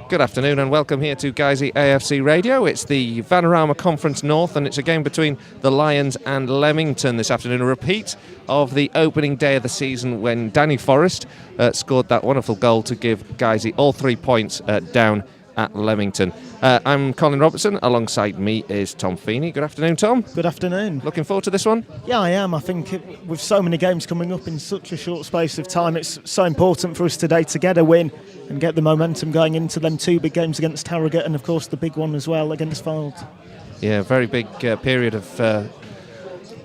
Good afternoon and welcome here to Guiseley AFC Radio. It's the Vanarama Conference North and it's a game between the Lions and Leamington this afternoon. A repeat of the opening day of the season when Danny Forrest scored that wonderful goal to give Guiseley all 3 points down at Leamington. I'm Colin Robertson. Alongside me is Tom Feeney. Good afternoon, Tom. Good afternoon. Looking forward to this one? Yeah, I am. I think with so many games coming up in such a short space of time, it's so important for us today to get a win and get the momentum going into them two big games against Harrogate and, of course, the big one as well against Fylde. Yeah, very big period of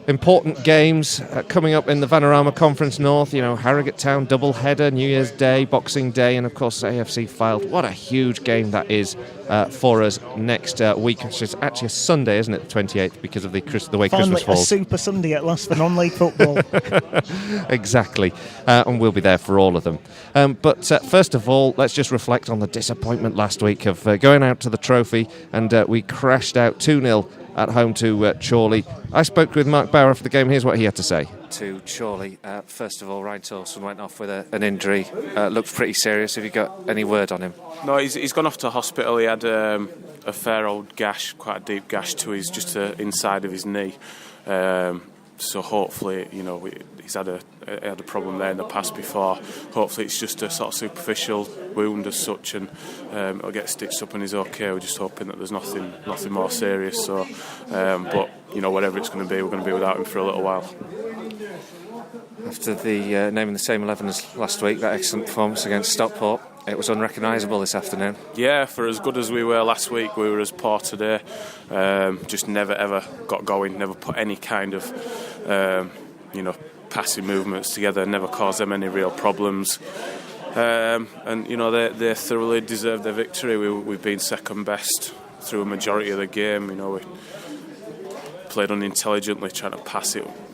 important games coming up in the Vanarama Conference North. You know, Harrogate Town double-header, New Year's Day, Boxing Day, and, of course, A.F.C. Fylde. What a huge game that is for us next week. It's actually a Sunday, isn't it, the 28th, because of the way Finally, Christmas falls. a super Sunday at last for non-league football. Exactly, and we'll be there for all of them. But first of all, let's just reflect on the disappointment last week of going out to the trophy, and we crashed out 2-0 at home to Chorley. I spoke with Mark Bauer after the game. Here's what he had to say. To Chorley, first of all, Ryan Torson went off with an injury. Looked pretty serious. Have you got any word on him? No, he's gone off to hospital. He had a fair old gash, quite a deep gash to his just inside of his knee. So hopefully, you know, he's had a problem there in the past before. Hopefully it's just a sort of superficial wound as such, and it'll get stitched up and he's okay. We're just hoping that there's nothing more serious. So, but you know, whatever it's going to be, we're going to be without him for a little while. After the naming the same 11 as last week, that excellent performance against Stockport, it was unrecognisable this afternoon. Yeah, for as good as we were last week, we were as poor today. Just never ever got going, never put any kind of passing movements together, never caused them any real problems. And you know, they thoroughly deserved their victory. We've been second best through a majority of the game. You know, we played unintelligently, trying to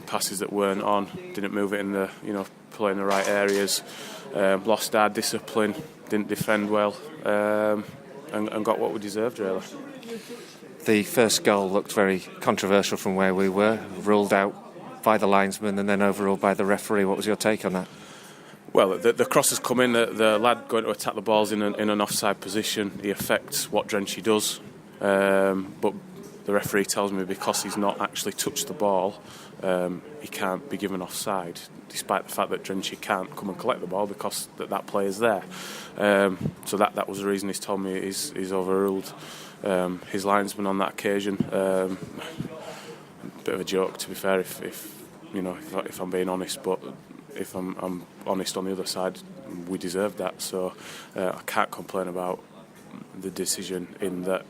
passes that weren't on, didn't move it in the, play in the right areas, lost our discipline, didn't defend well, and got what we deserved, really. The first goal looked very controversial from where we were, ruled out by the linesman and then overruled by the referee. What was your take on that? Well, the cross has come in, the lad going to attack the balls in an offside position. He affects what Drenchy does, but the referee tells me because he's not actually touched the ball, he can't be given offside, despite the fact that Drenchy can't come and collect the ball because that player's there. So that was the reason he's told me he's overruled his linesman on that occasion. Bit of a joke, to be fair, if I'm being honest, but if I'm honest on the other side, we deserved that. So I can't complain about the decision in that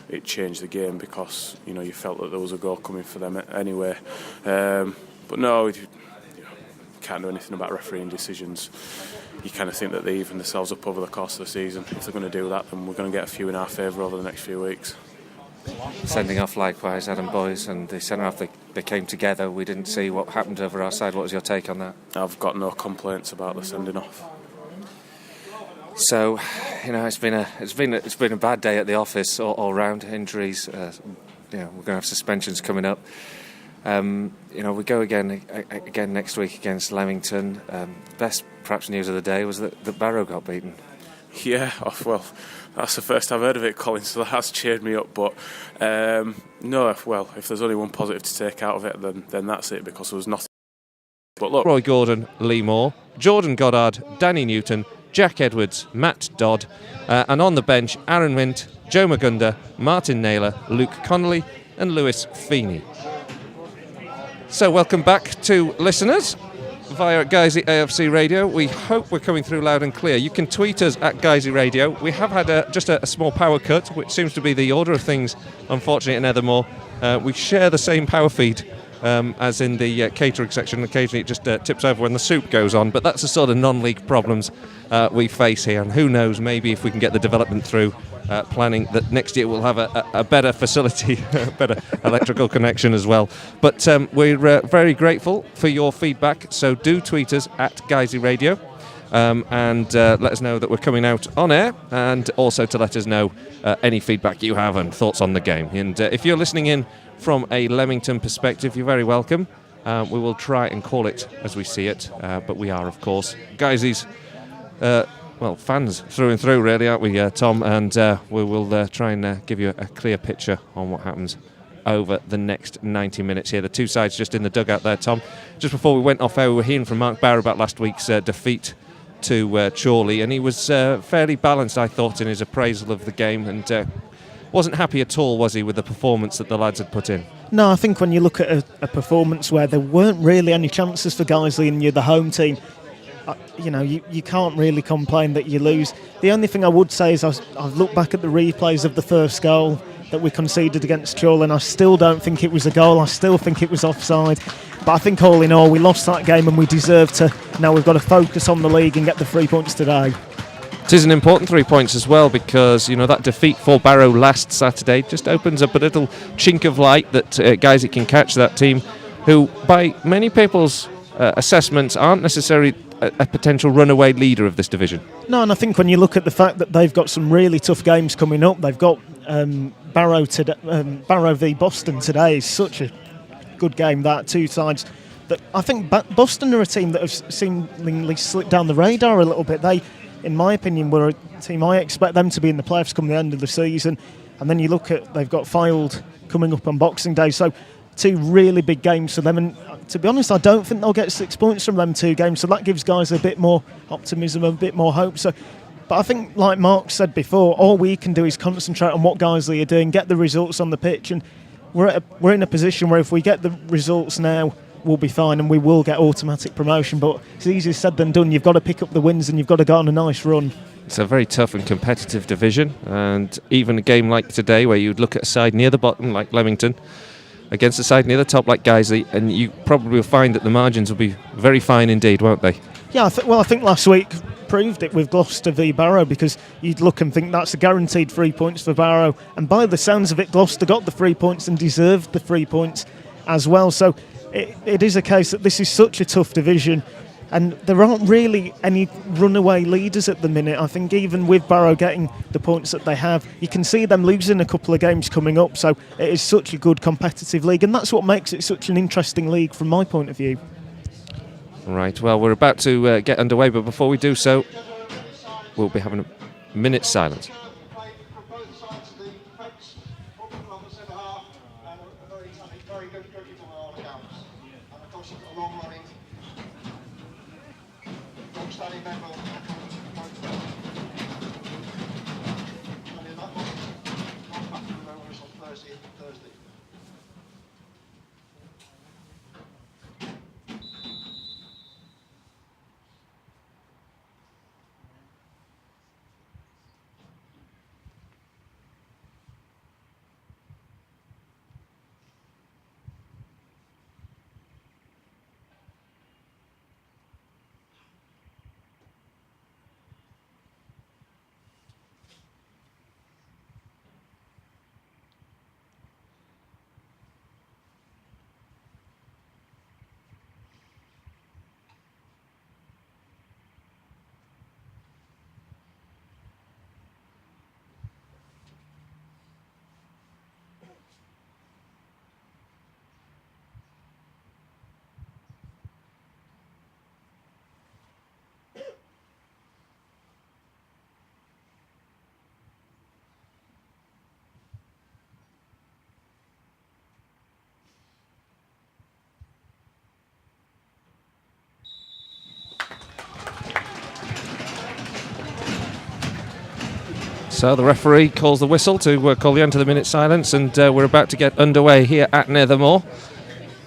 it changed the game because you felt that there was a goal coming for them anyway. But no, you can't do anything about refereeing decisions. You kind of think that they even themselves up over the course of the season. If they're going to do that, then we're going to get a few in our favour over the next few weeks. Sending off likewise, Adam Boys, and the centre half, they came together. We didn't see what happened over our side. What was your take on that? I've got no complaints about the sending off. So, it's been a bad day at the office all round. Injuries, we're going to have suspensions coming up. We go again next week against Leamington. Best perhaps news of the day was that Barrow got beaten. Yeah, well, that's the first I've heard of it, Colin, so that has cheered me up. But if there's only one positive to take out of it, then that's it, because there was nothing. But look, Roy Gordon, Leamington, Jordan Goddard, Danny Newton, Jack Edwards, Matt Dodd, and on the bench, Aaron Wint, Joe Magunda, Martin Naylor, Luke Connolly and Lewis Feeney. So welcome back to listeners via Guiseley AFC Radio. We hope we're coming through loud and clear. You can tweet us at Guiseley Radio. We have had just a small power cut, which seems to be the order of things, unfortunately, in Nethermoor. We share the same power feed as in the catering section. Occasionally it just tips over when the soup goes on, but that's the sort of non-league problems we face here, and who knows, maybe if we can get the development through, planning that next year we'll have a better facility, a better electrical connection as well. But we're very grateful for your feedback, so do tweet us at Guiseley Radio and let us know that we're coming out on air, and also to let us know any feedback you have and thoughts on the game. And if you're listening in from a Leamington perspective, you're very welcome. We will try and call it as we see it, but we are, of course, Guiseley's well, fans through and through, really, aren't we, Tom? And we will try and give you a clear picture on what happens over the next 90 minutes here. The two sides just in the dugout there, Tom. Just before we went off air, we were hearing from Mark Barrow about last week's defeat to Chorley, and he was fairly balanced, I thought, in his appraisal of the game, and wasn't happy at all, was he, with the performance that the lads had put in? No, I think when you look at a performance where there weren't really any chances for Guiseley and you're the home team, you can't really complain that you lose. The only thing I would say is I've looked back at the replays of the first goal that we conceded against Chorley, and I still don't think it was a goal. I still think it was offside. But I think all in all, we lost that game and we deserve to. Now we've got to focus on the league and get the 3 points today. It is an important 3 points as well, because that defeat for Barrow last Saturday just opens up a little chink of light that Guiseley can catch that team, who by many people's assessments aren't necessarily a potential runaway leader of this division. No, and I think when you look at the fact that they've got some really tough games coming up, they've got Barrow v Boston today is such a good game. That two sides that I think Boston are a team that have seemingly slipped down the radar a little bit. They, in my opinion, were a team I expect them to be in the playoffs come the end of the season. And then you look at they've got Fylde coming up on Boxing Day, so two really big games for them. And to be honest, I don't think they'll get 6 points from them two games, so that gives guys a bit more optimism, a bit more hope. But I think, like Mark said before, all we can do is concentrate on what Guiseley are doing, get the results on the pitch, and we're in a position where if we get the results now, we'll be fine and we will get automatic promotion. But it's easier said than done. You've got to pick up the wins and you've got to go on a nice run. It's a very tough and competitive division, and even a game like today where you'd look at a side near the bottom like Leamington against a side near the top like Guiseley, and you probably will find that the margins will be very fine indeed, won't they? Yeah, I think last week proved it with Gloucester v Barrow, because you'd look and think that's a guaranteed 3 points for Barrow, and by the sounds of it, Gloucester got the 3 points and deserved the 3 points as well. So it is a case that this is such a tough division, and there aren't really any runaway leaders at the minute. I think even with Barrow getting the points that they have, you can see them losing a couple of games coming up, so it is such a good competitive league, and that's what makes it such an interesting league from my point of view. Right, well, we're about to get underway, but before we do so, we'll be having a minute's silence. So the referee calls the whistle to call the end to the minute silence, and we're about to get underway here at Nethermoor.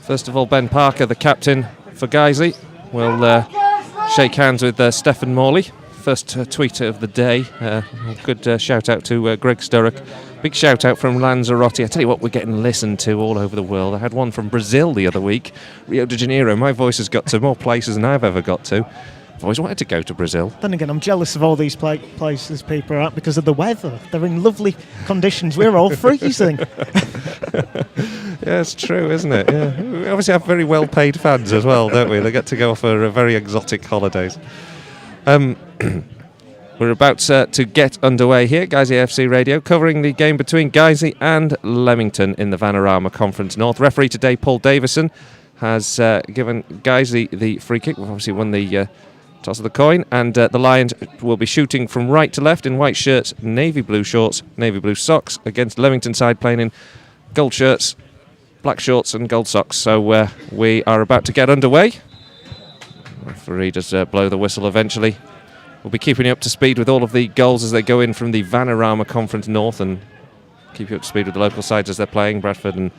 First of all, Ben Parker, the captain for Guiseley, will shake hands with Stephen Morley. First tweeter of the day. Good shout out to Greg Sturrock. Big shout out from Lanzarote. I tell you what, we're getting listened to all over the world. I had one from Brazil the other week, Rio de Janeiro. My voice has got to more places than I've ever got to. I've always wanted to go to Brazil. Then again, I'm jealous of all these places people are at because of the weather. They're in lovely conditions. We're all freezing. Yeah, it's true, isn't it? Yeah. We obviously have very well-paid fans as well, don't we? They get to go for very exotic holidays. We're about to get underway here, Guiseley AFC Radio, covering the game between Guiseley and Leamington in the Vanarama Conference North. Referee today, Paul Davison, has given Guiseley the free kick. We've obviously won the Toss of the coin, and the Lions will be shooting from right to left in white shirts, navy blue shorts, navy blue socks, against Leamington side playing in gold shirts, black shorts and gold socks. So we are about to get underway. The referee does blow the whistle eventually. We'll be keeping you up to speed with all of the goals as they go in from the Vanarama Conference North, and keep you up to speed with the local sides as they're playing. Bradford and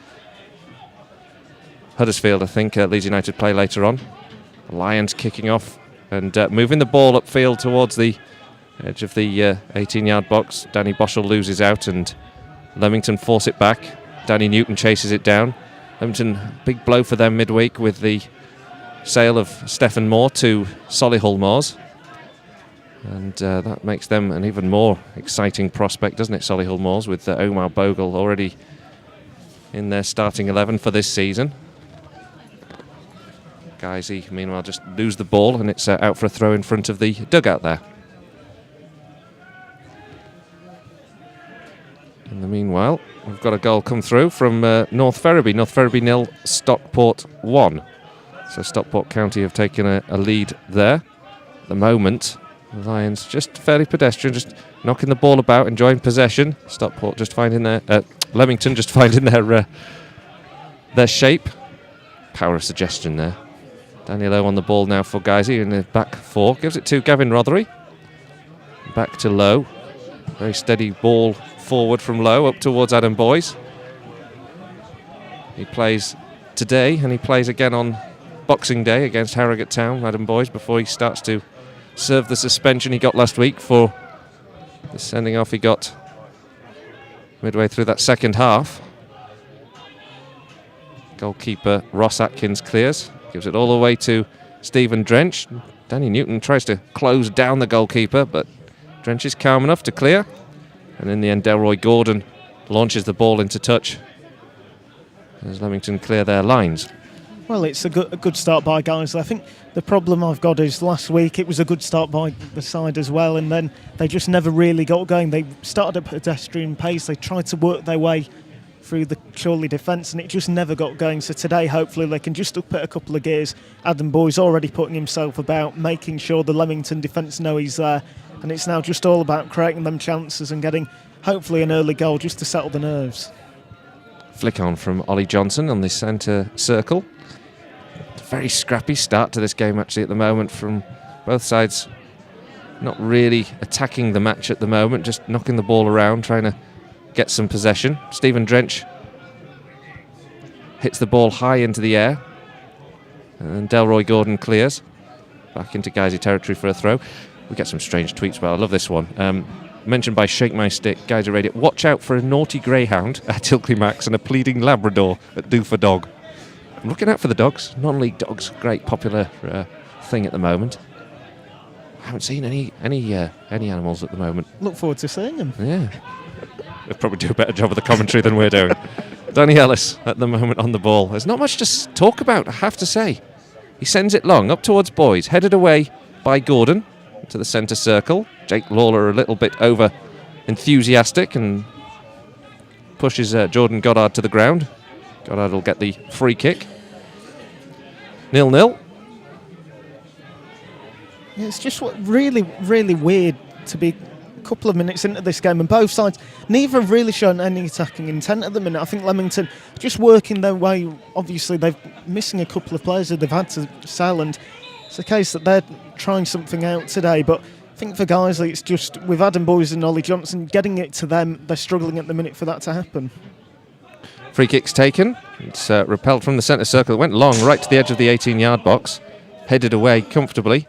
Huddersfield, I think, Leeds United play later on. The Lions kicking off and moving the ball upfield towards the edge of the 18-yard box. Danny Boschel loses out and Leamington force it back. Danny Newton chases it down. Leamington, big blow for them midweek with the sale of Stephen Moore to Solihull Moors. And that makes them an even more exciting prospect, doesn't it, Solihull Moors, with Omar Bogle already in their starting 11 for this season. Guiseley, meanwhile, just lose the ball, and it's out for a throw in front of the dugout there. In the meanwhile, we've got a goal come through from North Ferriby. North Ferriby 0, Stockport 1. So Stockport County have taken a lead there. At the moment, the Lions just fairly pedestrian, just knocking the ball about, enjoying possession. Stockport just finding Leamington just finding their shape. Power of suggestion there. Daniel Lowe on the ball now for Guiseley in the back four. Gives it to Gavin Rothery. Back to Lowe. Very steady ball forward from Lowe up towards Adam Boyes. He plays today and he plays again on Boxing Day against Harrogate Town, Adam Boyes, before he starts to serve the suspension he got last week for the sending off he got midway through that second half. Goalkeeper Ross Atkins clears. Gives it all the way to Stephen Drench. Danny Newton tries to close down the goalkeeper, but Drench is calm enough to clear. And in the end, Delroy Gordon launches the ball into touch as Leamington clear their lines. Well, it's a good start by Guiseley. I think the problem I've got is last week it was a good start by the side as well, and then they just never really got going. They started at pedestrian pace. They tried to work their way through the Chorley defence, and it just never got going. So today, hopefully, they can just up it a couple of gears. Adam Boyes already putting himself about, making sure the Leamington defence know he's there, and it's now just all about creating them chances and getting, hopefully, an early goal just to settle the nerves. Flick on from Ollie Johnson on the centre circle. Very scrappy start to this game, actually, at the moment from both sides. Not really attacking the match at the moment, just knocking the ball around, trying to get some possession. Stephen Drench hits the ball high into the air, and Delroy Gordon clears back into Guiseley territory for a throw. We get some strange tweets, but I love this one. Mentioned by Shake My Stick, Guiseley Radio. Watch out for a naughty greyhound at Ilkley Max and a pleading Labrador at Do for Dog. I'm looking out for the dogs. Non-league dogs, great popular thing at the moment. I haven't seen any animals at the moment. Look forward to seeing them. Yeah. They'll probably do a better job of the commentary than we're doing. Danny Ellis at the moment on the ball. There's not much to talk about, I have to say. He sends it long, up towards Boyes, headed away by Gordon to the centre circle. Jake Lawler a little bit over enthusiastic and pushes Jordan Goddard to the ground. Goddard will get the free kick. 0-0. It's just really, really weird to be a couple of minutes into this game, and both sides, neither have really shown any attacking intent at the minute. I think Leamington just working their way. Obviously, they're missing a couple of players that they've had to sell, and it's a case that they're trying something out today. But I think for Guiseley, it's just with Adam Boyes and Ollie Johnson, getting it to them, they're struggling at the minute for that to happen. Free kick's taken. It's repelled from the centre circle. It went long, right to the edge of the 18-yard box. Headed away comfortably.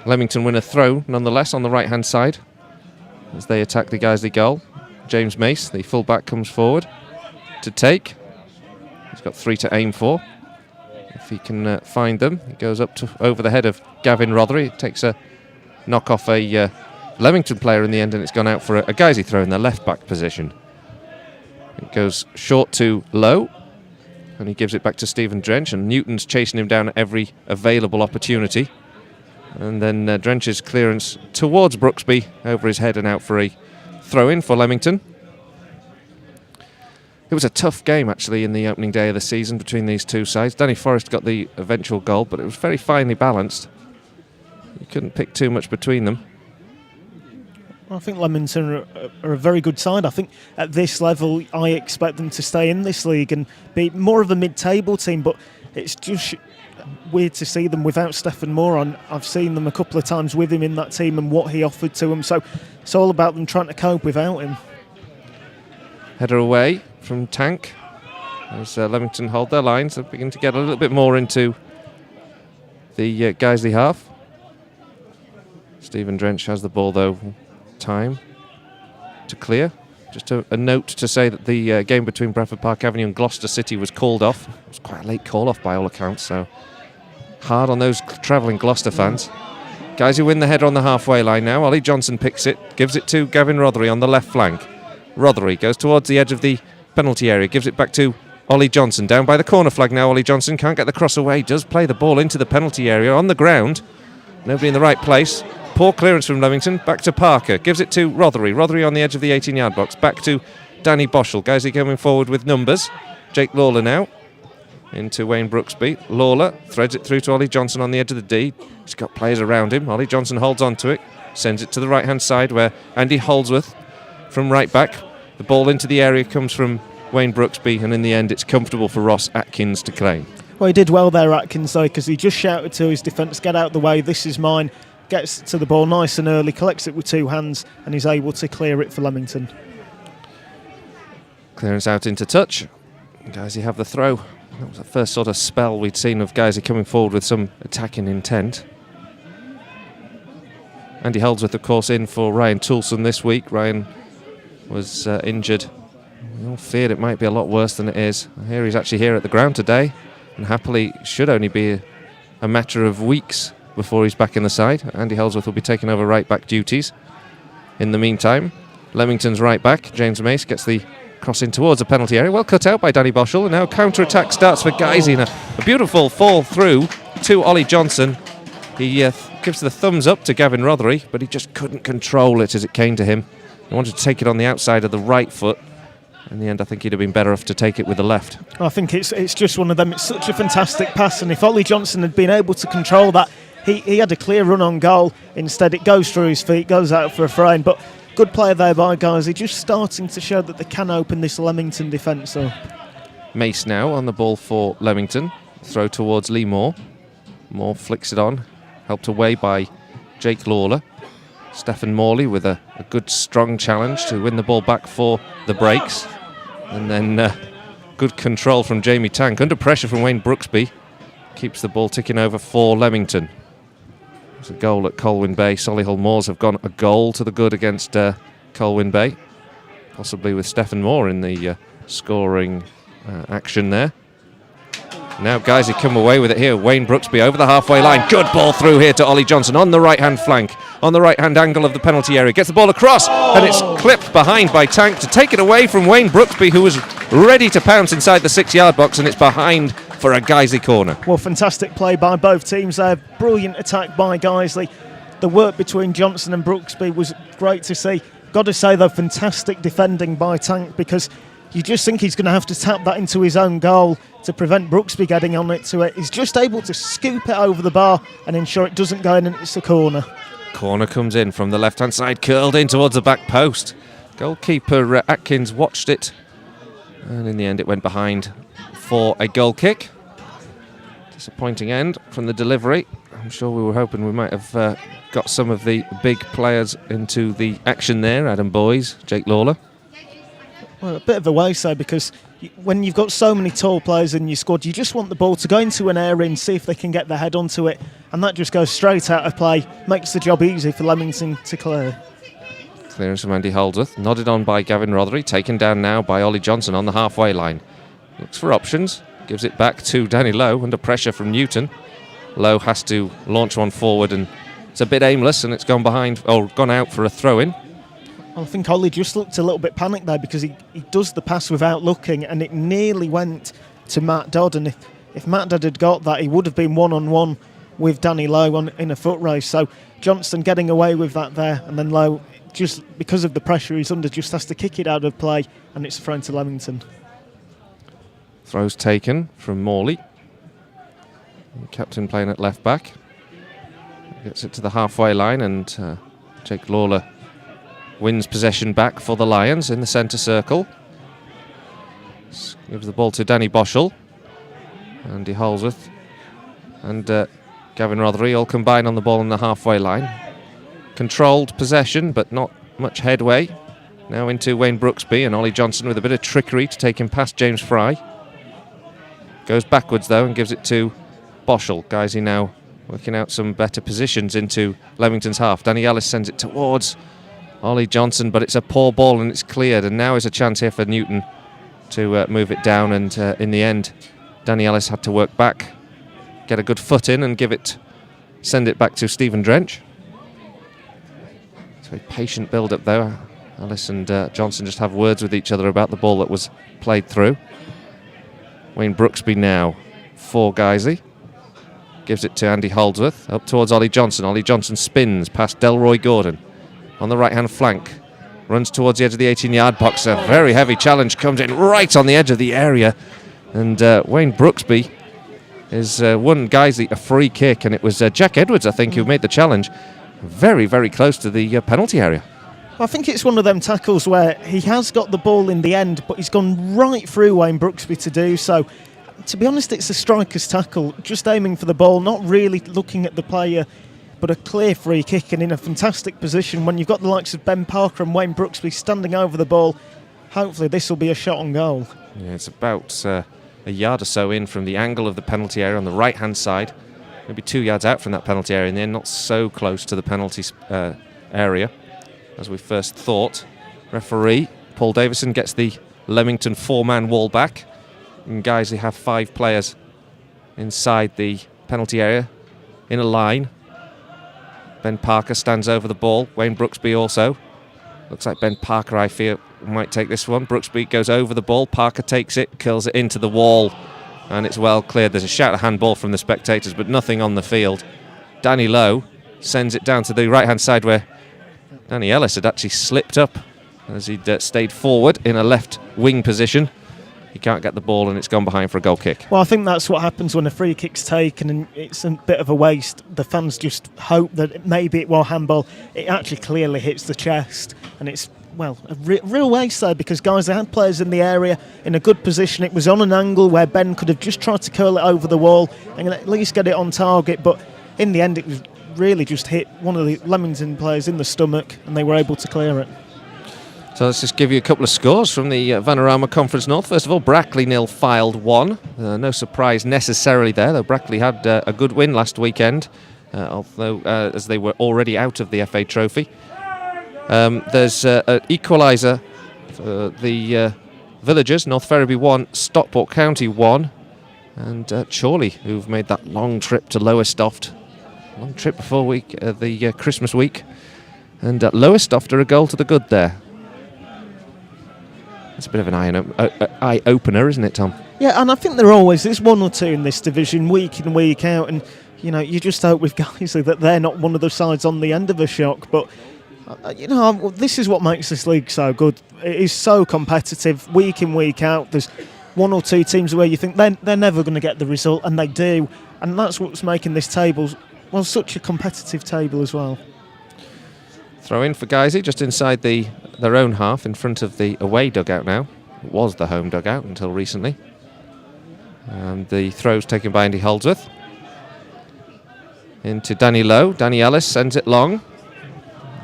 Leamington win a throw, nonetheless, on the right-hand side as they attack the Guiseley goal. James Mace, the full-back, comes forward to take. He's got 3 to aim for. If he can find them, he goes up to over the head of Gavin Rothery. It takes a knock off a Leamington player in the end, and it's gone out for a Guiseley throw in the left-back position. It goes short to Lowe, and he gives it back to Stephen Drench, and Newton's chasing him down at every available opportunity. And then Drench's clearance towards Brooksby, over his head and out for a throw-in for Leamington. It was a tough game, actually, in the opening day of the season between these two sides. Danny Forrest got the eventual goal, but it was very finely balanced. You couldn't pick too much between them. I think Leamington are a very good side. I think at this level, I expect them to stay in this league and be more of a mid-table team, but it's just weird to see them without Stephen Moore on. I've seen them a couple of times with him in that team and what he offered to them, so it's all about them trying to cope without him. Header away from Tank as Leamington hold their lines. They begin to get a little bit more into the Guiseley half. Stephen Drench has the ball though. Time to clear. Just a note to say that the game between Bradford Park Avenue and Gloucester City was called off. It was quite a late call off by all accounts, so hard on those travelling Gloucester fans. Guys who win the header on the halfway line now. Ollie Johnson picks it, gives it to Gavin Rothery on the left flank. Rothery goes towards the edge of the penalty area, gives it back to Ollie Johnson. Down by the corner flag now, Ollie Johnson can't get the cross away, does play the ball into the penalty area on the ground. Nobody in the right place. Poor clearance from Leamington, back to Parker, gives it to Rothery. Rothery on the edge of the 18-yard box, back to Danny Boschel. Guiseley coming forward with numbers. Jake Lawler now, into Wayne Brooksby. Lawler threads it through to Ollie Johnson on the edge of the D. He's got players around him. Ollie Johnson holds on to it, sends it to the right-hand side where Andy Holdsworth from right back. The ball into the area comes from Wayne Brooksby, and in the end it's comfortable for Ross Atkins to claim. Well, he did well there, Atkins, though, because he just shouted to his defence, get out of the way, this is mine. Gets to the ball nice and early, collects it with two hands, and is able to clear it for Leamington. Clearance out into touch. Guiseley have the throw. That was the first sort of spell we'd seen of Guiseley coming forward with some attacking intent. Andy Holdsworth, of course, in for Ryan Toulson this week. Ryan was injured. We all feared it might be a lot worse than it is. I hear he's actually here at the ground today, and happily should only be a matter of weeks before he's back in the side. Andy Holdsworth will be taking over right back duties. In the meantime, Leamington's right back, James Mace, gets the cross in towards the penalty area. Well cut out by Danny Boschel, and now counter-attack starts for Guiseley. A beautiful fall through to Ollie Johnson. He gives the thumbs up to Gavin Rothery, but he just couldn't control it as it came to him. He wanted to take it on the outside of the right foot. In the end, I think he'd have been better off to take it with the left. I think it's just one of them. It's such a fantastic pass, and if Ollie Johnson had been able to control that, he had a clear run on goal. Instead, it goes through his feet, goes out for a frame. But good play there by Guiseley, just starting to show that they can open this Leamington defence up. Mace now on the ball for Leamington. Throw towards Lee Moore. Moore flicks it on, helped away by Jake Lawler. Stephen Morley with a good strong challenge to win the ball back for the breaks. And then good control from Jamie Tank. Under pressure from Wayne Brooksby. Keeps the ball ticking over for Leamington. There's a goal at Colwyn Bay. Solihull Moors have gone a goal to the good against Colwyn Bay. Possibly with Stephen Moore in the scoring action there. Now Guiseley come away with it here. Wayne Brooksby over the halfway line. Good ball through here to Ollie Johnson on the right-hand flank, on the right-hand angle of the penalty area. Gets the ball across, and it's clipped behind by Tank to take it away from Wayne Brooksby, who was ready to pounce inside the 6-yard box, and it's behind for a Guiseley corner. Well, fantastic play by both teams there. Brilliant attack by Guiseley. The work between Johnson and Brooksby was great to see. Got to say, though, fantastic defending by Tank, because you just think he's going to have to tap that into his own goal to prevent Brooksby getting on it to it. He's just able to scoop it over the bar and ensure it doesn't go in, and it's a corner. Corner comes in from the left-hand side, curled in towards the back post. Goalkeeper Atkins watched it, and in the end it went behind for a goal kick. Disappointing end from the delivery. I'm sure we were hoping we might have got some of the big players into the action there. Adam Boys, Jake Lawler. Well, a bit of a waste though, because when you've got so many tall players in your squad, you just want the ball to go into an area and see if they can get their head onto it, and that just goes straight out of play, makes the job easy for Leamington to clear. Clearance from Andy Holdsworth, nodded on by Gavin Rothery, taken down now by Ollie Johnson on the halfway line. Looks for options, gives it back to Danny Lowe under pressure from Newton. Lowe has to launch one forward, and it's a bit aimless, and it's gone behind, or gone out for a throw-in. I think Ollie just looked a little bit panicked there, because he does the pass without looking, and it nearly went to Matt Dodd, and if Matt Dodd had got that, he would have been one-on-one with Danny Lowe in a foot race. So Johnston getting away with that there, and then Lowe, just because of the pressure he's under, just has to kick it out of play, and it's thrown to Leamington. Throws taken from Morley. Captain playing at left back. gets it to the halfway line, and Jake Lawler wins possession back for the Lions in the centre circle. Gives the ball to Danny Boschel, Andy Holsworth, and Gavin Rothery all combine on the ball on the halfway line. Controlled possession, but not much headway. Now into Wayne Brooksby, and Ollie Johnson with a bit of trickery to take him past James Fry. Goes backwards though and gives it to Boschel. Guiseley now working out some better positions into Leamington's half. Danny Ellis sends it towards Ollie Johnson, but it's a poor ball and it's cleared, and now is a chance here for Newton to move it down, and in the end Danny Ellis had to work back, get a good foot in and send it back to Stephen Drench. It's a very patient build-up though. Ellis and Johnson just have words with each other about the ball that was played through. Wayne Brooksby now for Guiseley. Gives it to Andy Holdsworth, up towards Ollie Johnson. Ollie Johnson spins past Delroy Gordon on the right-hand flank. Runs towards the edge of the 18-yard box. A very heavy challenge comes in right on the edge of the area. And Wayne Brooksby has won Guiseley a free kick. And it was Jack Edwards, I think, who made the challenge. Very, very close to the penalty area. I think it's one of them tackles where he has got the ball in the end, but he's gone right through Wayne Brooksby to do so. To be honest, it's a striker's tackle, just aiming for the ball, not really looking at the player, but a clear free kick and in a fantastic position when you've got the likes of Ben Parker and Wayne Brooksby standing over the ball. Hopefully this will be a shot on goal. Yeah, it's about a yard or so in from the angle of the penalty area on the right-hand side. Maybe 2 yards out from that penalty area, and they're not so close to the penalty area as we first thought. Referee Paul Davison gets the Leamington 4-man wall back, and Guiseley have 5 players inside the penalty area in a line. Ben Parker stands over the ball. Wayne Brooksby also. Looks like Ben Parker, I fear, might take this one. Brooksby goes over the ball. Parker takes it, curls it into the wall, and it's well cleared. There's a shout of handball from the spectators, but nothing on the field. Danny Lowe sends it down to the right-hand side where Danny Ellis had actually slipped up as he'd stayed forward in a left wing position. He can't get the ball and it's gone behind for a goal kick. Well, I think that's what happens when a free kick's taken and it's a bit of a waste. The fans just hope that maybe it was handball. It actually clearly hits the chest, and it's, well, a real waste there, because guys, they had players in the area in a good position. It was on an angle where Ben could have just tried to curl it over the wall and at least get it on target, but in the end it was really just hit one of the Leamington players in the stomach and they were able to clear it. So let's just give you a couple of scores from the Vanarama Conference North. First of all, Brackley 0, Fylde 1. No surprise necessarily there, though Brackley had a good win last weekend, although as they were already out of the FA Trophy. There's an equaliser for the Villagers, North Ferriby 1, Stockport County 1, and Chorley, who've made that long trip to Lowestoft. Long trip before the Christmas week, and Lowestoft are a goal to the good there. It's a bit of an eye opener, isn't it, Tom? Yeah, and I think there's one or two in this division week in, week out, and you just hope with Guiseley that they're not one of the sides on the end of a shock. But this is what makes this league so good. It is so competitive week in, week out. There's one or two teams where you think they're never going to get the result, and they do, and that's what's making this table, well, such a competitive table as well. Throw in for Guiseley just inside their own half in front of the away dugout now. It was the home dugout until recently. And the throw's taken by Andy Holdsworth. Into Danny Lowe. Danny Ellis sends it long.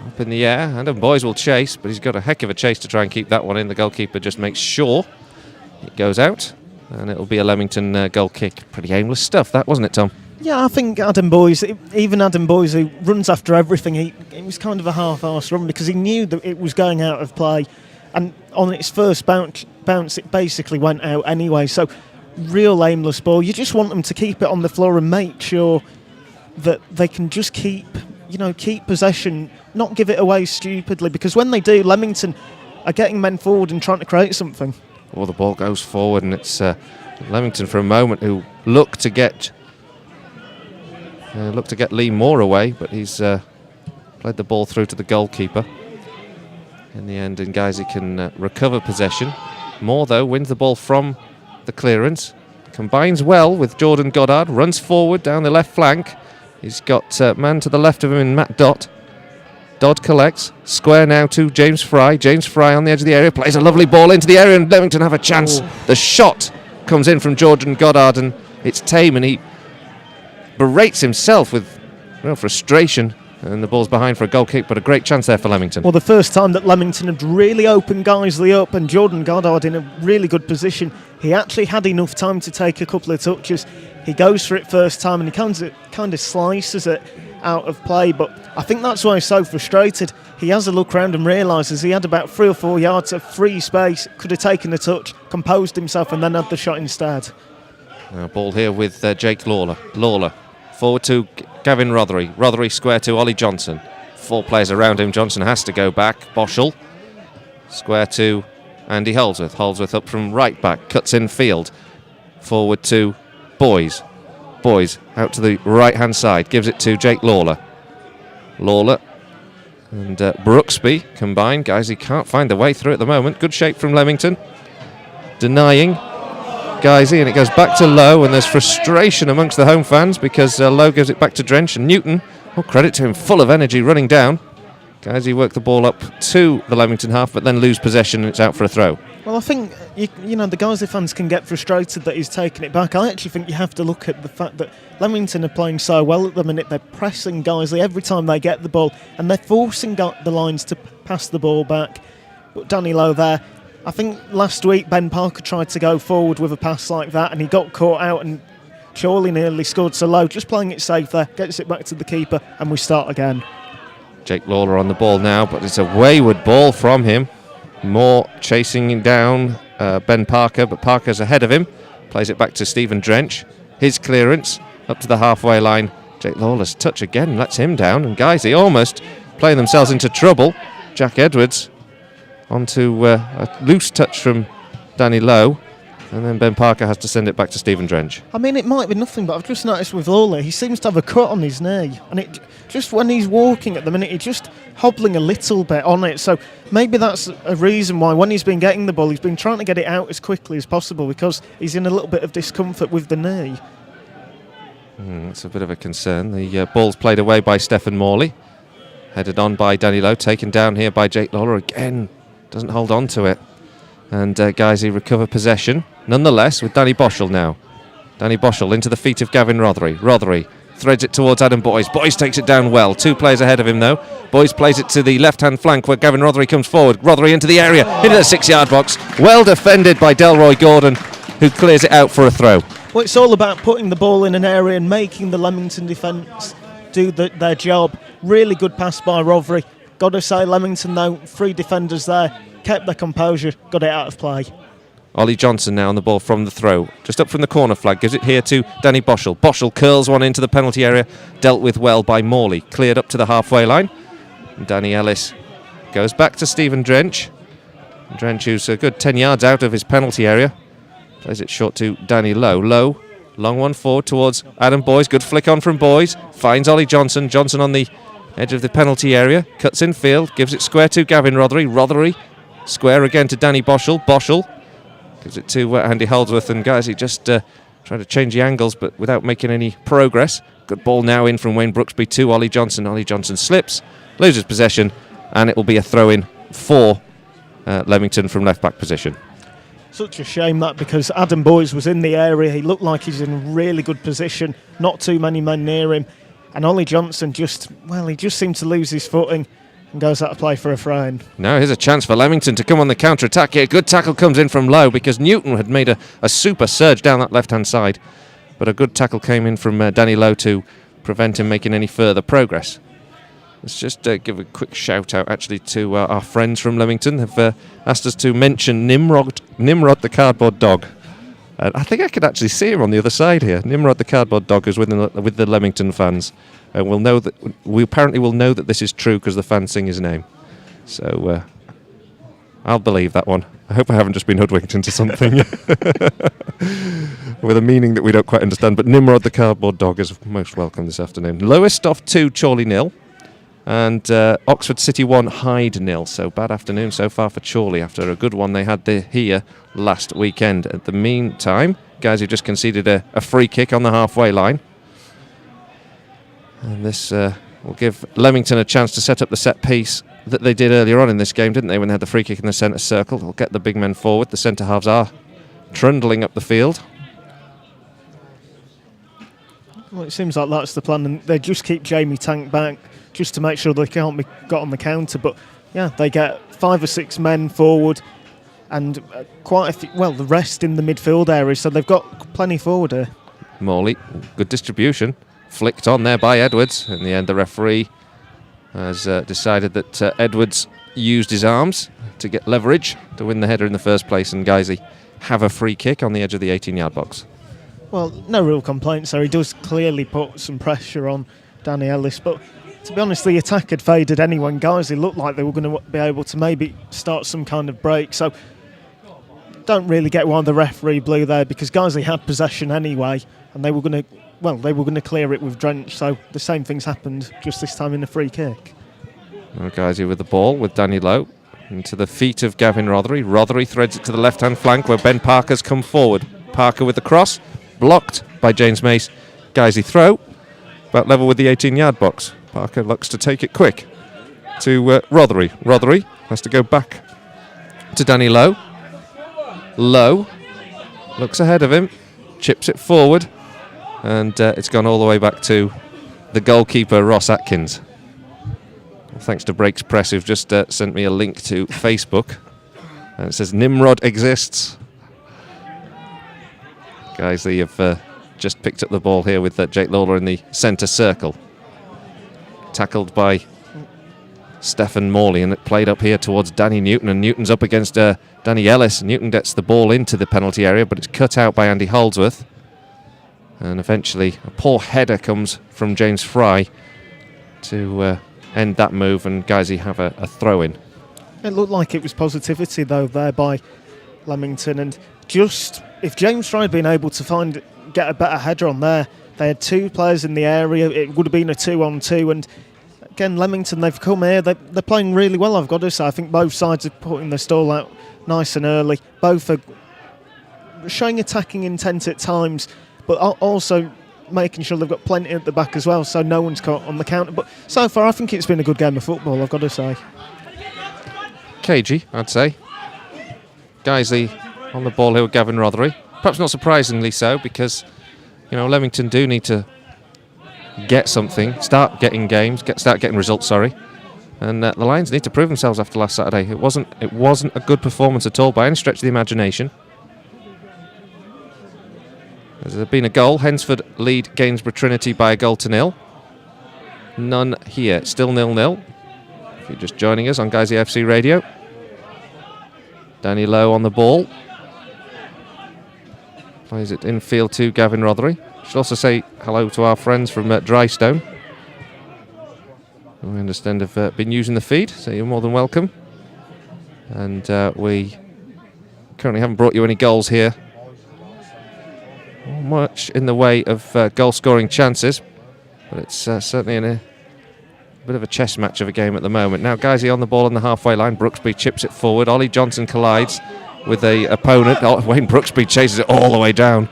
Up in the air. Adam Boys will chase, but he's got a heck of a chase to try and keep that one in. The goalkeeper just makes sure it goes out. And it'll be a Leamington goal kick. Pretty aimless stuff, that, wasn't it, Tom? Yeah, I think Adam Boys, who runs after everything, it was kind of a half-arsed run because he knew that it was going out of play, and on its first bounce it basically went out anyway. So real aimless ball. You just want them to keep it on the floor and make sure that they can just keep possession, not give it away stupidly, because when they do, Leamington are getting men forward and trying to create something. Well, the ball goes forward, and it's Leamington for a moment who look to get Lee Moore away, but he's played the ball through to the goalkeeper. In the end, Guiseley can recover possession. Moore, though, wins the ball from the clearance, combines well with Jordan Goddard, runs forward down the left flank, He's got man to the left of him in Matt Dodd. Dodd collects. Square now to James Fry. James Fry on the edge of the area. Plays a lovely ball into the area and Leamington have a chance. The shot comes in from Jordan Goddard and it's tame and he berates himself with real frustration. And the ball's behind for a goal kick, but a great chance there for Leamington. Well, the first time that Leamington had really opened Guiseley up and Jordan Goddard in a really good position. He actually had enough time to take a couple of touches. He goes for it first time and he kind of slices it out of play, but I think that's why he's so frustrated. He has a look around and realises he had about 3 or 4 yards of free space, could have taken a touch, composed himself and then had the shot instead. Now ball here with Jake Lawler. Lawler forward to Gavin Rothery. Rothery square to Ollie Johnson. 4 players around him. Johnson has to go back. Boschel. Square to Andy Holdsworth. Holdsworth up from right back. Cuts in field. Forward to Boys. Boys out to the right hand side. Gives it to Jake Lawler. Lawler and Brooksby combined. Guys, he can't find the way through at the moment. Good shape from Leamington. Denying Guisey, and it goes back to Lowe, and there's frustration amongst the home fans because Lowe gives it back to Drench, and Newton, credit to him, full of energy running down. Guisey work the ball up to the Leamington half, but then lose possession and it's out for a throw. Well, I think, you know, the Guiseley fans can get frustrated that he's taking it back. I actually think you have to look at the fact that Leamington are playing so well at the minute. They're pressing Guiseley every time they get the ball, and they're forcing the lines to pass the ball back. But Danny Lowe there, I think last week Ben Parker tried to go forward with a pass like that and he got caught out and Chorley nearly scored. So Lowe just playing it safe there, gets it back to the keeper and we start again. Jake Lawler on the ball now, but it's a wayward ball from him. Moore chasing down Ben Parker, but Parker's ahead of him. Plays it back to Stephen Drench. His clearance up to the halfway line. Jake Lawler's touch again lets him down, and Guisey almost playing themselves into trouble. Jack Edwards onto a loose touch from Danny Lowe, and then Ben Parker has to send it back to Stephen Drench. I mean, it might be nothing, but I've just noticed with Lawler, he seems to have a cut on his knee, and it just when he's walking at the minute, he's just hobbling a little bit on it. So maybe that's a reason why when he's been getting the ball, he's been trying to get it out as quickly as possible because he's in a little bit of discomfort with the knee. That's a bit of a concern. The ball's played away by Stephen Morley, headed on by Danny Lowe, taken down here by Jake Lawler again. Doesn't hold on to it. And Guisey recover possession. Nonetheless, with Danny Boschel now. Danny Boschel into the feet of Gavin Rothery. Rothery threads it towards Adam Boys. Boys takes it down well. 2 players ahead of him, though. Boys plays it to the left-hand flank where Gavin Rothery comes forward. Rothery into the area, into the 6-yard box. Well defended by Delroy Gordon, who clears it out for a throw. Well, it's all about putting the ball in an area and making the Leamington defence do their job. Really good pass by Rothery. Got to say, Leamington, though, 3 defenders there, kept their composure, got it out of play. Ollie Johnson now on the ball from the throw. Just up from the corner flag, gives it here to Danny Boschel. Boschel curls one into the penalty area, dealt with well by Morley. Cleared up to the halfway line. And Danny Ellis goes back to Stephen Drench. Drench, who's a good 10 yards out of his penalty area. Plays it short to Danny Lowe. Lowe, long one forward towards Adam Boys. Good flick on from Boys. Finds Ollie Johnson. Johnson on the edge of the penalty area. Cuts in field. Gives it square to Gavin Rothery. Rothery square again to Danny Boschel. Boschel gives it to Andy Holdsworth. And guys, he just trying to change the angles but without making any progress. Good ball now in from Wayne Brooksby to Ollie Johnson. Ollie Johnson slips, loses possession, and it will be a throw-in for Leamington from left-back position. Such a shame that, because Adam Boys was in the area. He looked like he's in a really good position. Not too many men near him. And Ollie Johnson he just seemed to lose his footing and goes out of play for a throw-in. Now here's a chance for Leamington to come on the counter-attack here. Good tackle comes in from Lowe because Newton had made a super surge down that left-hand side. But a good tackle came in from Danny Lowe to prevent him making any further progress. Let's just give a quick shout out actually to our friends from Leamington. Have asked us to mention Nimrod the cardboard dog. I think I could actually see him on the other side here. Nimrod the cardboard dog is with the Leamington fans. We apparently will know that this is true because the fans sing his name. So I'll believe that one. I hope I haven't just been hoodwinked into something with a meaning that we don't quite understand. But Nimrod the cardboard dog is most welcome this afternoon. Lowestoft 2, Chorley 0. And Oxford City 1, Hyde 0. So bad afternoon so far for Chorley after a good one they had here last weekend. At the meantime, guys, who just conceded a free kick on the halfway line. And this will give Leamington a chance to set up the set piece that they did earlier on in this game, didn't they, when they had the free kick in the centre circle. They'll get the big men forward. The centre halves are trundling up the field. Well, it seems like that's the plan, and they just keep Jamie Tank back just to make sure they can't be got on the counter. But yeah, they get 5 or 6 men forward and quite a few, well, the rest in the midfield area, so they've got plenty forward here. Morley, good distribution, flicked on there by Edwards. In the end, the referee has decided that Edwards used his arms to get leverage to win the header in the first place, and Guiseley have a free kick on the edge of the 18-yard box. Well, no real complaints there. He does clearly put some pressure on Danny Ellis, but to be honest, the attack had faded anyway. Guiseley looked like they were going to be able to maybe start some kind of break, so don't really get why the referee blew there, because Guiseley had possession anyway, and they were going to clear it with Drench, so the same things happened just this time in the free kick. Well, Guiseley with the ball with Danny Lowe into the feet of Gavin Rothery. Rothery threads it to the left-hand flank where Ben Parker's come forward. Parker with the cross, blocked by James Mace. Guiseley throw, about level with the 18-yard box. Parker looks to take it quick to Rothery. Rothery has to go back to Danny Lowe. Lowe looks ahead of him, chips it forward, and it's gone all the way back to the goalkeeper, Ross Atkins. Well, thanks to Breaks Press, who've just sent me a link to Facebook, and it says Nimrod exists. Guiseley have just picked up the ball here with Jake Lawler in the centre circle. Tackled by Stephen Morley, and it played up here towards Danny Newton, and Newton's up against Danny Ellis. Newton gets the ball into the penalty area, but it's cut out by Andy Holdsworth. And eventually a poor header comes from James Fry to end that move, and Guiseley have a throw-in. It looked like it was positivity, though, there by Leamington, and just if James Fry had been able to get a better header on there, they had 2 players in the area, it would have been a 2-on-2, and again, Leamington, they've come here, they're playing really well, I've got to say. I think both sides are putting their stall out nice and early. Both are showing attacking intent at times, but also making sure they've got plenty at the back as well, so no one's caught on the counter. But so far, I think it's been a good game of football, I've got to say. Cagey, I'd say. Guiseley on the ball here with Gavin Rothery. Perhaps not surprisingly so, because Leamington do need to get something, start getting results, and the Lions need to prove themselves after last Saturday. It wasn't a good performance at all by any stretch of the imagination. There's been a goal. Hensford lead Gainsborough Trinity by 1-0. None here. Still 0-0. If you're just joining us on Guiseley AFC Radio. Danny Lowe on the ball. Plays it infield to Gavin Rothery. Should also say hello to our friends from Drystone. We understand have been using the feed, so you're more than welcome. And we currently haven't brought you any goals here. Not much in the way of goal-scoring chances, but it's certainly in a bit of a chess match of a game at the moment. Now Guiseley on the ball on the halfway line. Brooksby chips it forward. Ollie Johnson collides with a opponent. Wayne Brooksby chases it all the way down.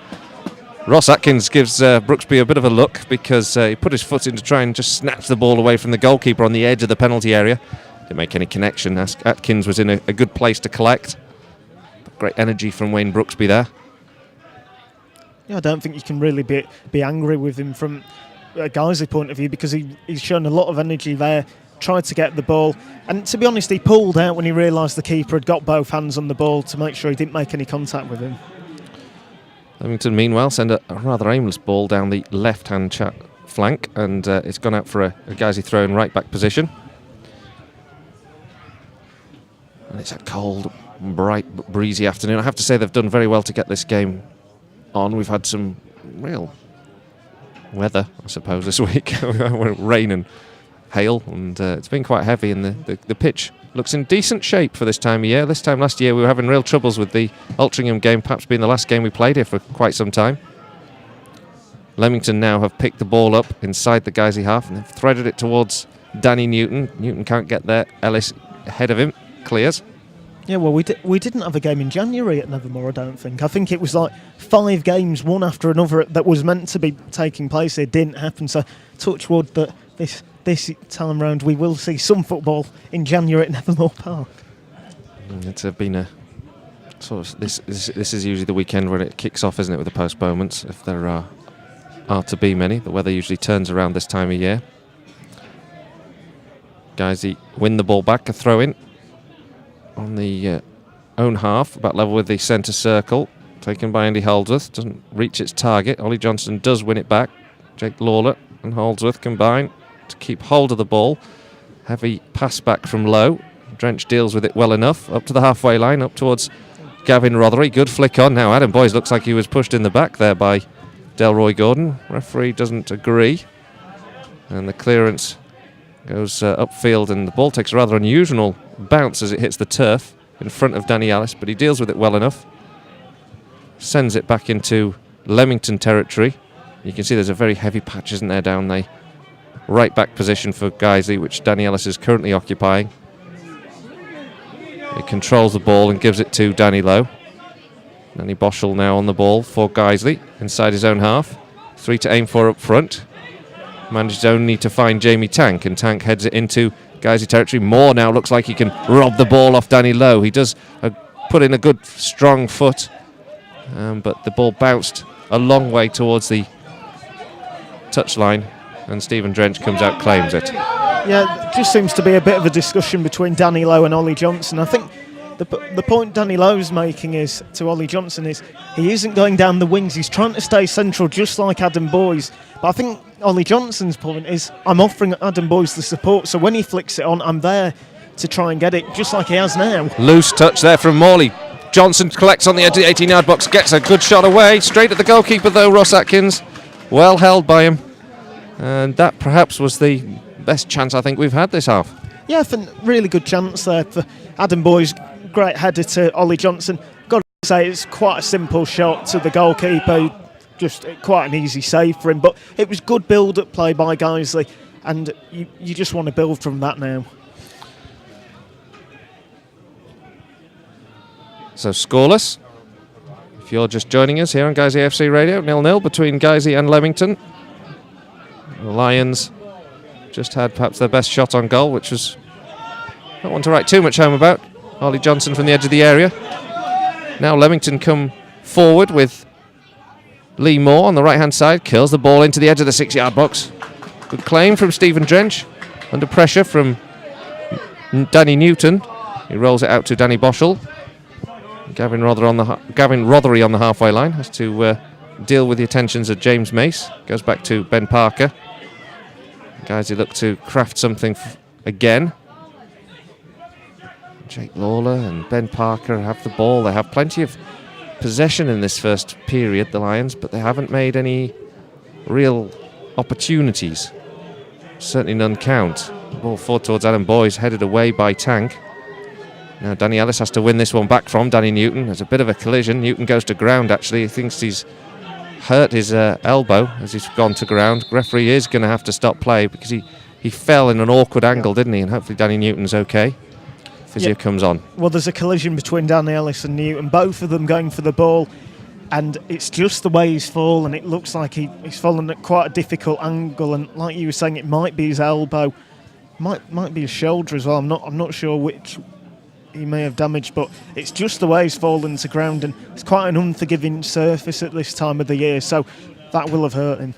Ross Atkins gives Brooksby a bit of a look, because he put his foot in to try and just snatch the ball away from the goalkeeper on the edge of the penalty area. Didn't make any connection. Atkins was in a good place to collect. But great energy from Wayne Brooksby there. Yeah, I don't think you can really be angry with him from a Guiseley point of view, because he's shown a lot of energy there, tried to get the ball, and to be honest, he pulled out when he realised the keeper had got both hands on the ball to make sure he didn't make any contact with him. Leamington, meanwhile, send a rather aimless ball down the left-hand flank, and it's gone out for a Guiseley throw in right-back position. And it's a cold, bright, breezy afternoon. I have to say they've done very well to get this game on. We've had some real weather, I suppose, this week. Rain and hail, and it's been quite heavy, and the pitch looks in decent shape for this time of year. This time last year we were having real troubles with the Altrincham game, perhaps being the last game we played here for quite some time. Leamington now have picked the ball up inside the Guiseley half and they've threaded it towards Danny Newton. Newton can't get there. Ellis ahead of him, clears. Yeah, well, we didn't have a game in January at Nethermoor, I don't think. I think it was like 5 games, one after another, that was meant to be taking place. It didn't happen, so touch wood that this time round we will see some football in January at Nethermoor Park. It's been a sort of this is usually the weekend when it kicks off, isn't it, with the postponements, if there are to be many. The weather usually turns around this time of year. Guiseley win the ball back, a throw in on the own half, about level with the centre circle, taken by Andy Holdsworth. Doesn't reach its target. Ollie Johnston does win it back. Jake Lawler and Holdsworth combine to keep hold of the ball. Heavy pass back from Lowe. Drench deals with it well enough, up to the halfway line, up towards Gavin Rothery. Good flick on. Now Adam Boyes looks like he was pushed in the back there by Delroy Gordon. Referee doesn't agree, and the clearance goes upfield, and the ball takes a rather unusual bounce as it hits the turf in front of Danny Ellis, but he deals with it well enough. Sends it back into Leamington territory. You can see there's a very heavy patch, isn't there, down the right back position for Guiseley, which Danny Ellis is currently occupying. He controls the ball and gives it to Danny Lowe. Danny Boschel now on the ball for Guiseley, inside his own half. 3 to aim for up front. Manages only to find Jamie Tank, and Tank heads it into Guiseley territory. Moore now looks like he can rob the ball off Danny Lowe. He does put in a good strong foot, but the ball bounced a long way towards the touchline, and Stephen Drench comes out, claims it. Yeah, it just seems to be a bit of a discussion between Danny Lowe and Ollie Johnson. I think the point Danny Lowe's making is to Ollie Johnson is he isn't going down the wings. He's trying to stay central, just like Adam Boyes. But I think Ollie Johnson's point is I'm offering Adam Boyes the support, so when he flicks it on, I'm there to try and get it, just like he has now. Loose touch there from Morley. Johnson collects on the edge of the 18-yard box, gets a good shot away, straight at the goalkeeper though, Ross Atkins. Well held by him. And that perhaps was the best chance I think we've had this half. Yeah, I think really good chance there for Adam Boyes. Great header to Ollie Johnson. Got to say it's quite a simple shot to the goalkeeper. Just quite an easy save for him. But it was good build-up play by Guiseley, and you just want to build from that now. So scoreless. If you're just joining us here on Guiseley AFC Radio, 0-0 between Guiseley and Leamington. The Lions just had perhaps their best shot on goal, which was not one to write too much home about. Ollie Johnson from the edge of the area. Now Leamington come forward with Lee Moore on the right-hand side. Kills the ball into the edge of the 6-yard box. Good claim from Stephen Drench. Under pressure from Danny Newton. He rolls it out to Danny Boschel. Gavin Rothery on the halfway line has to deal with the attentions of James Mace. Goes back to Ben Parker. Guys who look to craft something again. Jake Lawler and Ben Parker have the ball. They have plenty of possession in this first period, the Lions, but they haven't made any real opportunities. Certainly none count. The ball forward towards Adam Boyes, headed away by Tank. Now Danny Ellis has to win this one back from Danny Newton. There's a bit of a collision. Newton goes to ground, actually. He thinks he's hurt his elbow as he's gone to ground. Referee is going to have to stop play because he fell in an awkward angle, didn't he? And hopefully Danny Newton's okay. Physio comes on. Well, there's a collision between Danny Ellis and Newton, both of them going for the ball, and it's just the way he's fallen. It looks like he's fallen at quite a difficult angle, and like you were saying, it might be his elbow, might be his shoulder as well. I'm not sure which he may have damaged, but it's just the way he's fallen to ground, and it's quite an unforgiving surface at this time of the year, so that will have hurt him.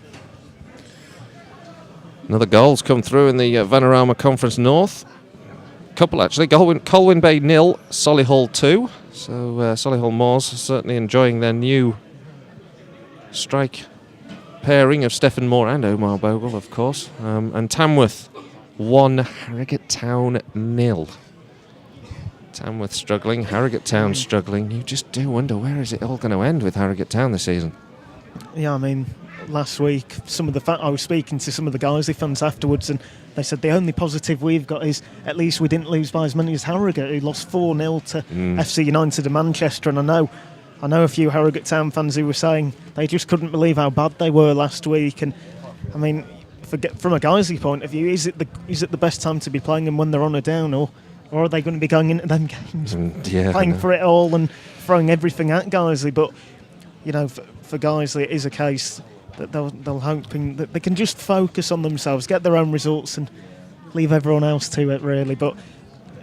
Another goal's come through in the Vanarama Conference North. Couple actually. Colwyn Bay 0, Solihull 2. So Solihull Moors certainly enjoying their new strike pairing of Stephen Moore and Omar Bogle, of course. And Tamworth 1, Harrogate Town 0. Tamworth struggling, Harrogate Town struggling. You just do wonder, where is it all going to end with Harrogate Town this season? Yeah, I mean, last week I was speaking to some of the Guiseley fans afterwards, and they said the only positive we've got is at least we didn't lose by as many as Harrogate, who lost 4-0 to FC United of Manchester. And I know a few Harrogate Town fans who were saying they just couldn't believe how bad they were last week. And I mean, from a Guiseley point of view, is it the best time to be playing them when they're on a down, or Or are they going to be going into them games, Yeah, playing for it all and throwing everything at Guiseley? But, you know, for Guiseley, it is a case that they'll hoping that they can just focus on themselves, get their own results and leave everyone else to it, really. But,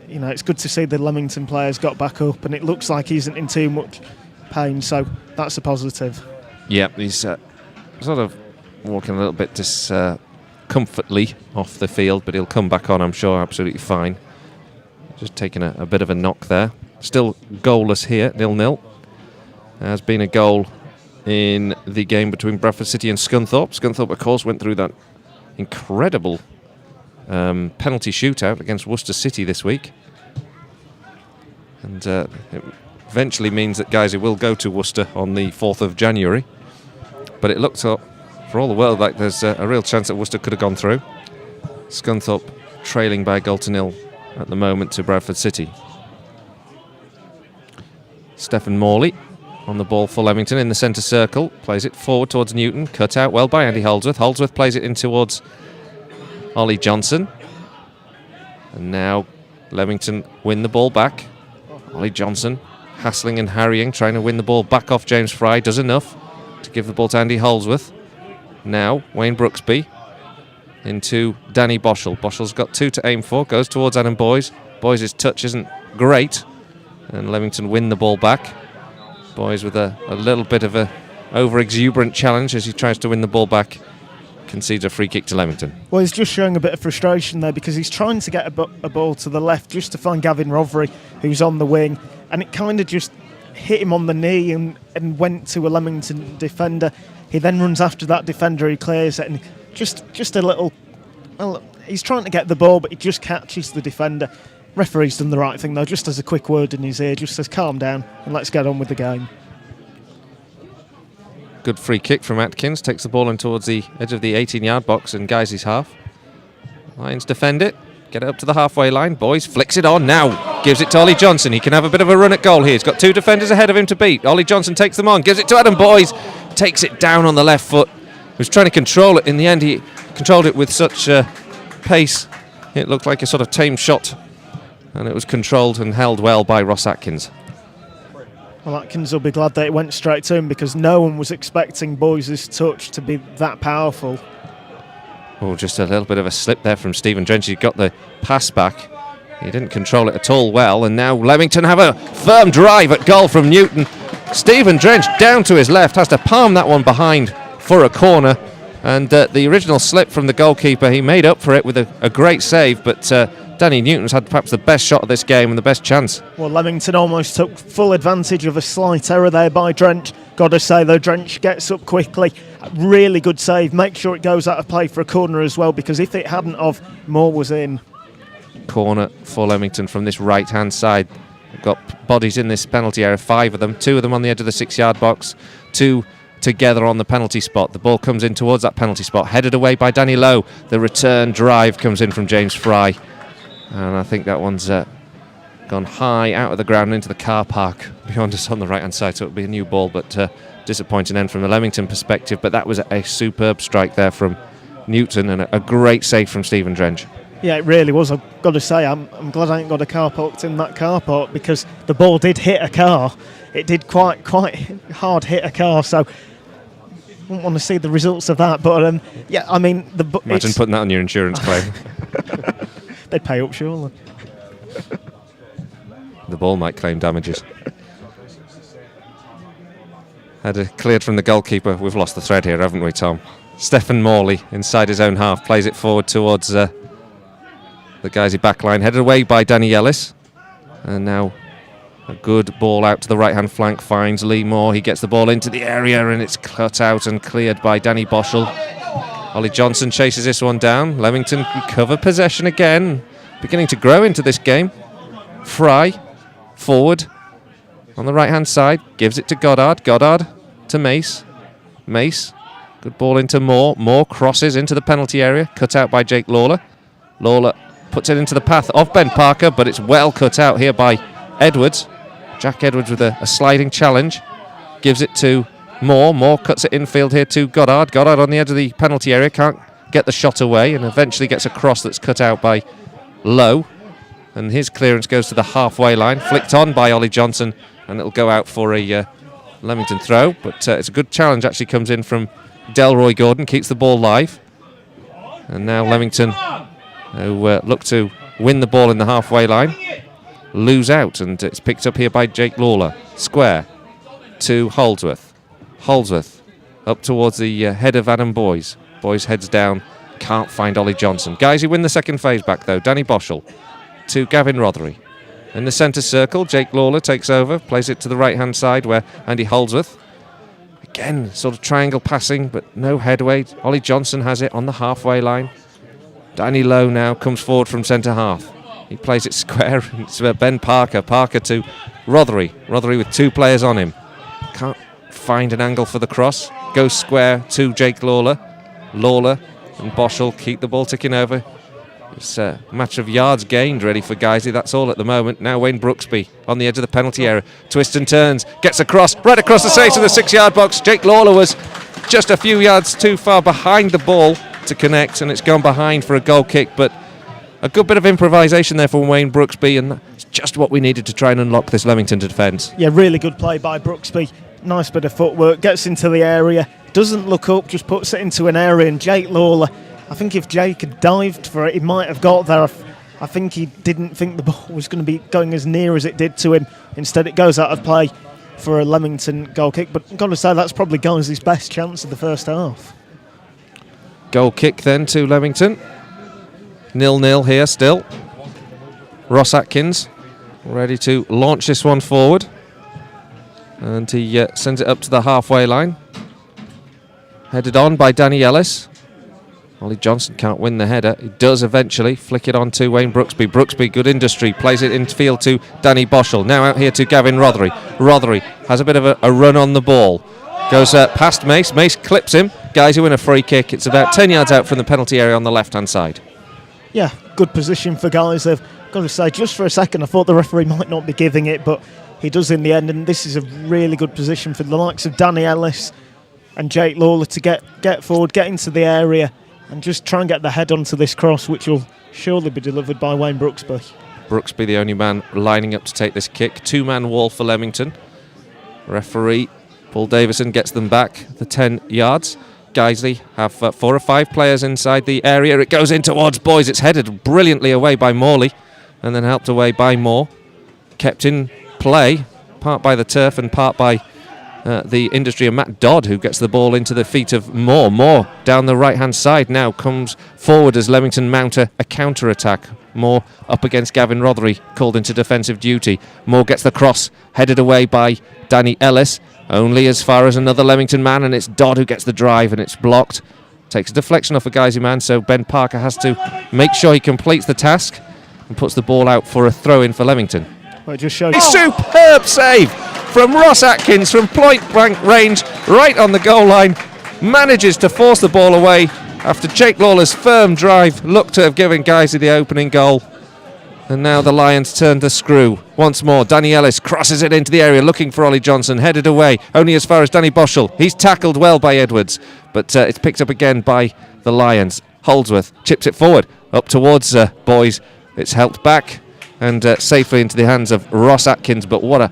you know, it's good to see the Leamington players got back up, and it looks like he isn't in too much pain, so that's a positive. Yeah, he's sort of walking a little bit discomfortably off the field, but he'll come back on, I'm sure, absolutely fine. Just taking a bit of a knock there. Still goalless here, 0-0. There has been a goal in the game between Bradford City and Scunthorpe. Scunthorpe, of course, went through that incredible penalty shootout against Worcester City this week. And it eventually means that Guiseley will go to Worcester on the 4th of January. But it looks up, for all the world, like there's a real chance that Worcester could have gone through. Scunthorpe trailing by a goal to 0 at the moment to Bradford City. Stephen Morley on the ball for Leamington in the centre circle, plays it forward towards Newton, cut out well by Andy Holdsworth. Holdsworth plays it in towards Ollie Johnson, and now Leamington win the ball back. Ollie Johnson hassling and harrying, trying to win the ball back off James Fry, does enough to give the ball to Andy Holdsworth. Now Wayne Brooksby into Danny Boschel. Boschel's got 2 to aim for, goes towards Adam Boys. Boys' touch isn't great, and Leamington win the ball back. Boys with a little bit of a over-exuberant challenge as he tries to win the ball back, concedes a free kick to Leamington. Well, he's just showing a bit of frustration there because he's trying to get a ball to the left just to find Gavin Rothery, who's on the wing, and it kind of just hit him on the knee and went to a Leamington defender. He then runs after that defender, he clears it, and just a little... Well, he's trying to get the ball, but he just catches the defender. Referee's done the right thing, though, just as a quick word in his ear, just says, calm down, and let's get on with the game. Good free kick from Atkins, takes the ball in towards the edge of the 18-yard box and Guiseley's half. Lions defend it, get it up to the halfway line. Boys flicks it on now, gives it to Ollie Johnson. He can have a bit of a run at goal here. He's got 2 defenders ahead of him to beat. Ollie Johnson takes them on, gives it to Adam Boys, takes it down on the left foot. He was trying to control it. In the end, he controlled it with such pace. It looked like a sort of tame shot, and it was controlled and held well by Ross Atkins. Well, Atkins will be glad that it went straight to him because no one was expecting Boys' touch to be that powerful. Oh, just a little bit of a slip there from Stephen Drench. He got the pass back. He didn't control it at all well, and now Leamington have a firm drive at goal from Newton. Stephen Drench down to his left, has to palm that one behind for a corner, and the original slip from the goalkeeper, he made up for it with a great save, but Danny Newton's had perhaps the best shot of this game and the best chance. Well, Leamington almost took full advantage of a slight error there by Drench. Got to say, though, Drench gets up quickly. Really good save. Make sure it goes out of play for a corner as well, because if it hadn't of, Moore was in. Corner for Leamington from this right-hand side. We've got bodies in this penalty area, 5 of them, 2 of them on the edge of the 6-yard box, 2 together on the penalty spot. The ball comes in towards that penalty spot, headed away by Danny Lowe. The return drive comes in from James Fry, and I think that one's gone high out of the ground into the car park beyond us on the right hand side, so it'll be a new ball, but disappointing end from the Leamington perspective. But that was a superb strike there from Newton and a great save from Stephen Drench. Yeah, it really was. I've got to say, I'm glad I ain't got a car parked in that car park, because the ball did hit a car. It did quite hard hit a car, so I wouldn't want to see the results of that. But yeah, I mean, imagine putting that on your insurance claim. They'd pay up, surely. The ball might claim damages. Header cleared from the goalkeeper. We've lost the thread here, haven't we, Tom? Stephen Morley inside his own half plays it forward towards the Guiseley backline, headed away by Danny Ellis, and now a good ball out to the right hand flank finds Lee Moore. He gets the ball into the area and it's cut out and cleared by Danny Boschel. Ollie Johnson chases this one down. Leamington recover possession again, beginning to grow into this game. Fry forward on the right hand side, gives it to Goddard to Mace, good ball into Moore. Moore crosses into the penalty area, cut out by Jake Lawler. Puts it into the path of Ben Parker, but it's well cut out here by Edwards. Jack Edwards with a sliding challenge, gives it to Moore. Moore cuts it infield here to Goddard. Goddard on the edge of the penalty area, can't get the shot away, and eventually gets a cross that's cut out by Lowe. and his clearance goes to the halfway line, flicked on by Ollie Johnson, and it'll go out for a Leamington throw. But it's a good challenge, actually comes in from Delroy Gordon, keeps the ball live. And now Leamington, who look to win the ball in the halfway line, lose out, and it's picked up here by Jake Lawler. Square to Holdsworth. Holdsworth up towards the head of Adam Boys. Boys heads down, can't find Ollie Johnson. Guys who win the second phase back though. Danny Boschel to Gavin Rothery. In the centre circle, Jake Lawler takes over, plays it to the right hand side where Andy Holdsworth. Again, sort of triangle passing, but no headway. Ollie Johnson has it on the halfway line. Danny Lowe now comes forward from centre half. He plays it square. It's Ben Parker. Parker to Rothery. Rothery with two players on him. Can't find an angle for the cross. Goes square to Jake Lawler. Lawler and Boschel keep the ball ticking over. It's a match of yards gained really for Guiseley. That's all at the moment. Now Wayne Brooksby on the edge of the penalty area. Twists and turns. Gets across. Right across the stage to the 6-yard box. Jake Lawler was just a few yards too far behind the ball to connect, and it's gone behind for a goal kick. But a good bit of improvisation there from Wayne Brooksby, and that's just what we needed to try and unlock this Leamington defence. Yeah, really good play by Brooksby. Nice bit of footwork. Gets into the area. Doesn't look up. Just puts it into an area, and Jake Lawler, I think if Jake had dived for it, he might have got there. I think he didn't think the ball was going to be going as near as it did to him. Instead, it goes out of play for a Leamington goal kick. But I've got to say, that's probably Guiseley's best chance of the first half. Goal kick then to Leamington. 0-0 here still. Ross Atkins ready to launch this one forward. And he sends it up to the halfway line. Headed on by Danny Ellis. Ollie Johnson can't win the header. He does eventually flick it on to Wayne Brooksby. Brooksby, good industry, plays it in field to Danny Boschel. Now out here to Gavin Rothery. Rothery has a bit of a run on the ball. Goes past Mace. Mace clips him. Guys who win a free kick. It's about 10 yards out from the penalty area on the left-hand side. Yeah, good position for guys. I've got to say, just for a second, I thought the referee might not be giving it, but he does in the end. And this is a really good position for the likes of Danny Ellis and Jake Lawler to get forward, get into the area, and just try and get the head onto this cross, which will surely be delivered by Wayne Brooksby. Brooksby, the only man lining up to take this kick. Two-man wall for Leamington. Referee Paul Davison gets them back the 10 yards. Guiseley have 4 or 5 players inside the area. It goes in towards Boys. It's headed brilliantly away by Morley and then helped away by Moore. Kept in play, part by the turf and part by the industry of Matt Dodd, who gets the ball into the feet of Moore. Moore down the right-hand side now comes forward as Leamington mount a counter-attack. Moore up against Gavin Rothery, called into defensive duty. Moore gets the cross, headed away by Danny Ellis, only as far as another Leamington man, and it's Dodd who gets the drive, and it's blocked. Takes a deflection off a Guiseley man, so Ben Parker has to make sure he completes the task and puts the ball out for a throw-in for Leamington. Well, it just shows. A superb save from Ross Atkins from point-blank range, right on the goal line. Manages to force the ball away after Jake Lawler's firm drive looked to have given Guiseley the opening goal. And now the Lions turn the screw. Once more, Danny Ellis crosses it into the area looking for Ollie Johnson, headed away only as far as Danny Boschel. He's tackled well by Edwards, but it's picked up again by the Lions. Holdsworth chips it forward, up towards Boys. It's helped back and safely into the hands of Ross Atkins, but what a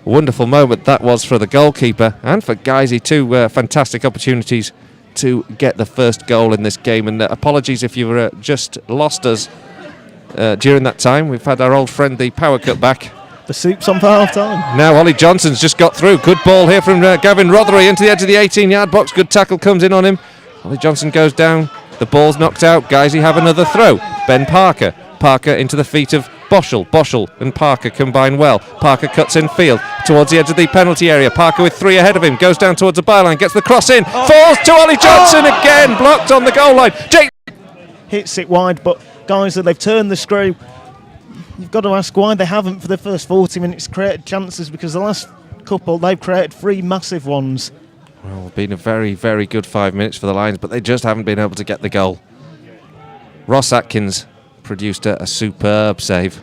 wonderful moment that was for the goalkeeper and for Guiseley. 2 fantastic opportunities to get the first goal in this game, and apologies if you just lost us during that time. We've had our old friend the power cut back. The soup's on for half time. Now Ollie Johnson's just got through. Good ball here from Gavin Rothery into the edge of the 18-yard box. Good tackle comes in on him. Ollie Johnson goes down. The ball's knocked out. Guiseley have another throw. Ben Parker. Parker into the feet of Boschel. Boschel and Parker combine well. Parker cuts in field towards the edge of the penalty area. Parker with 3 ahead of him. Goes down towards the byline. Gets the cross in. Falls to Ollie Johnson again. Blocked on the goal line. Jake hits it wide, but Guiseley, they've turned the screw. You've got to ask why they haven't for the first 40 minutes created chances, because the last couple they've created 3 massive ones. Well, it's been a very, very good 5 minutes for the Lions, but they just haven't been able to get the goal. Ross Atkins produced a superb save.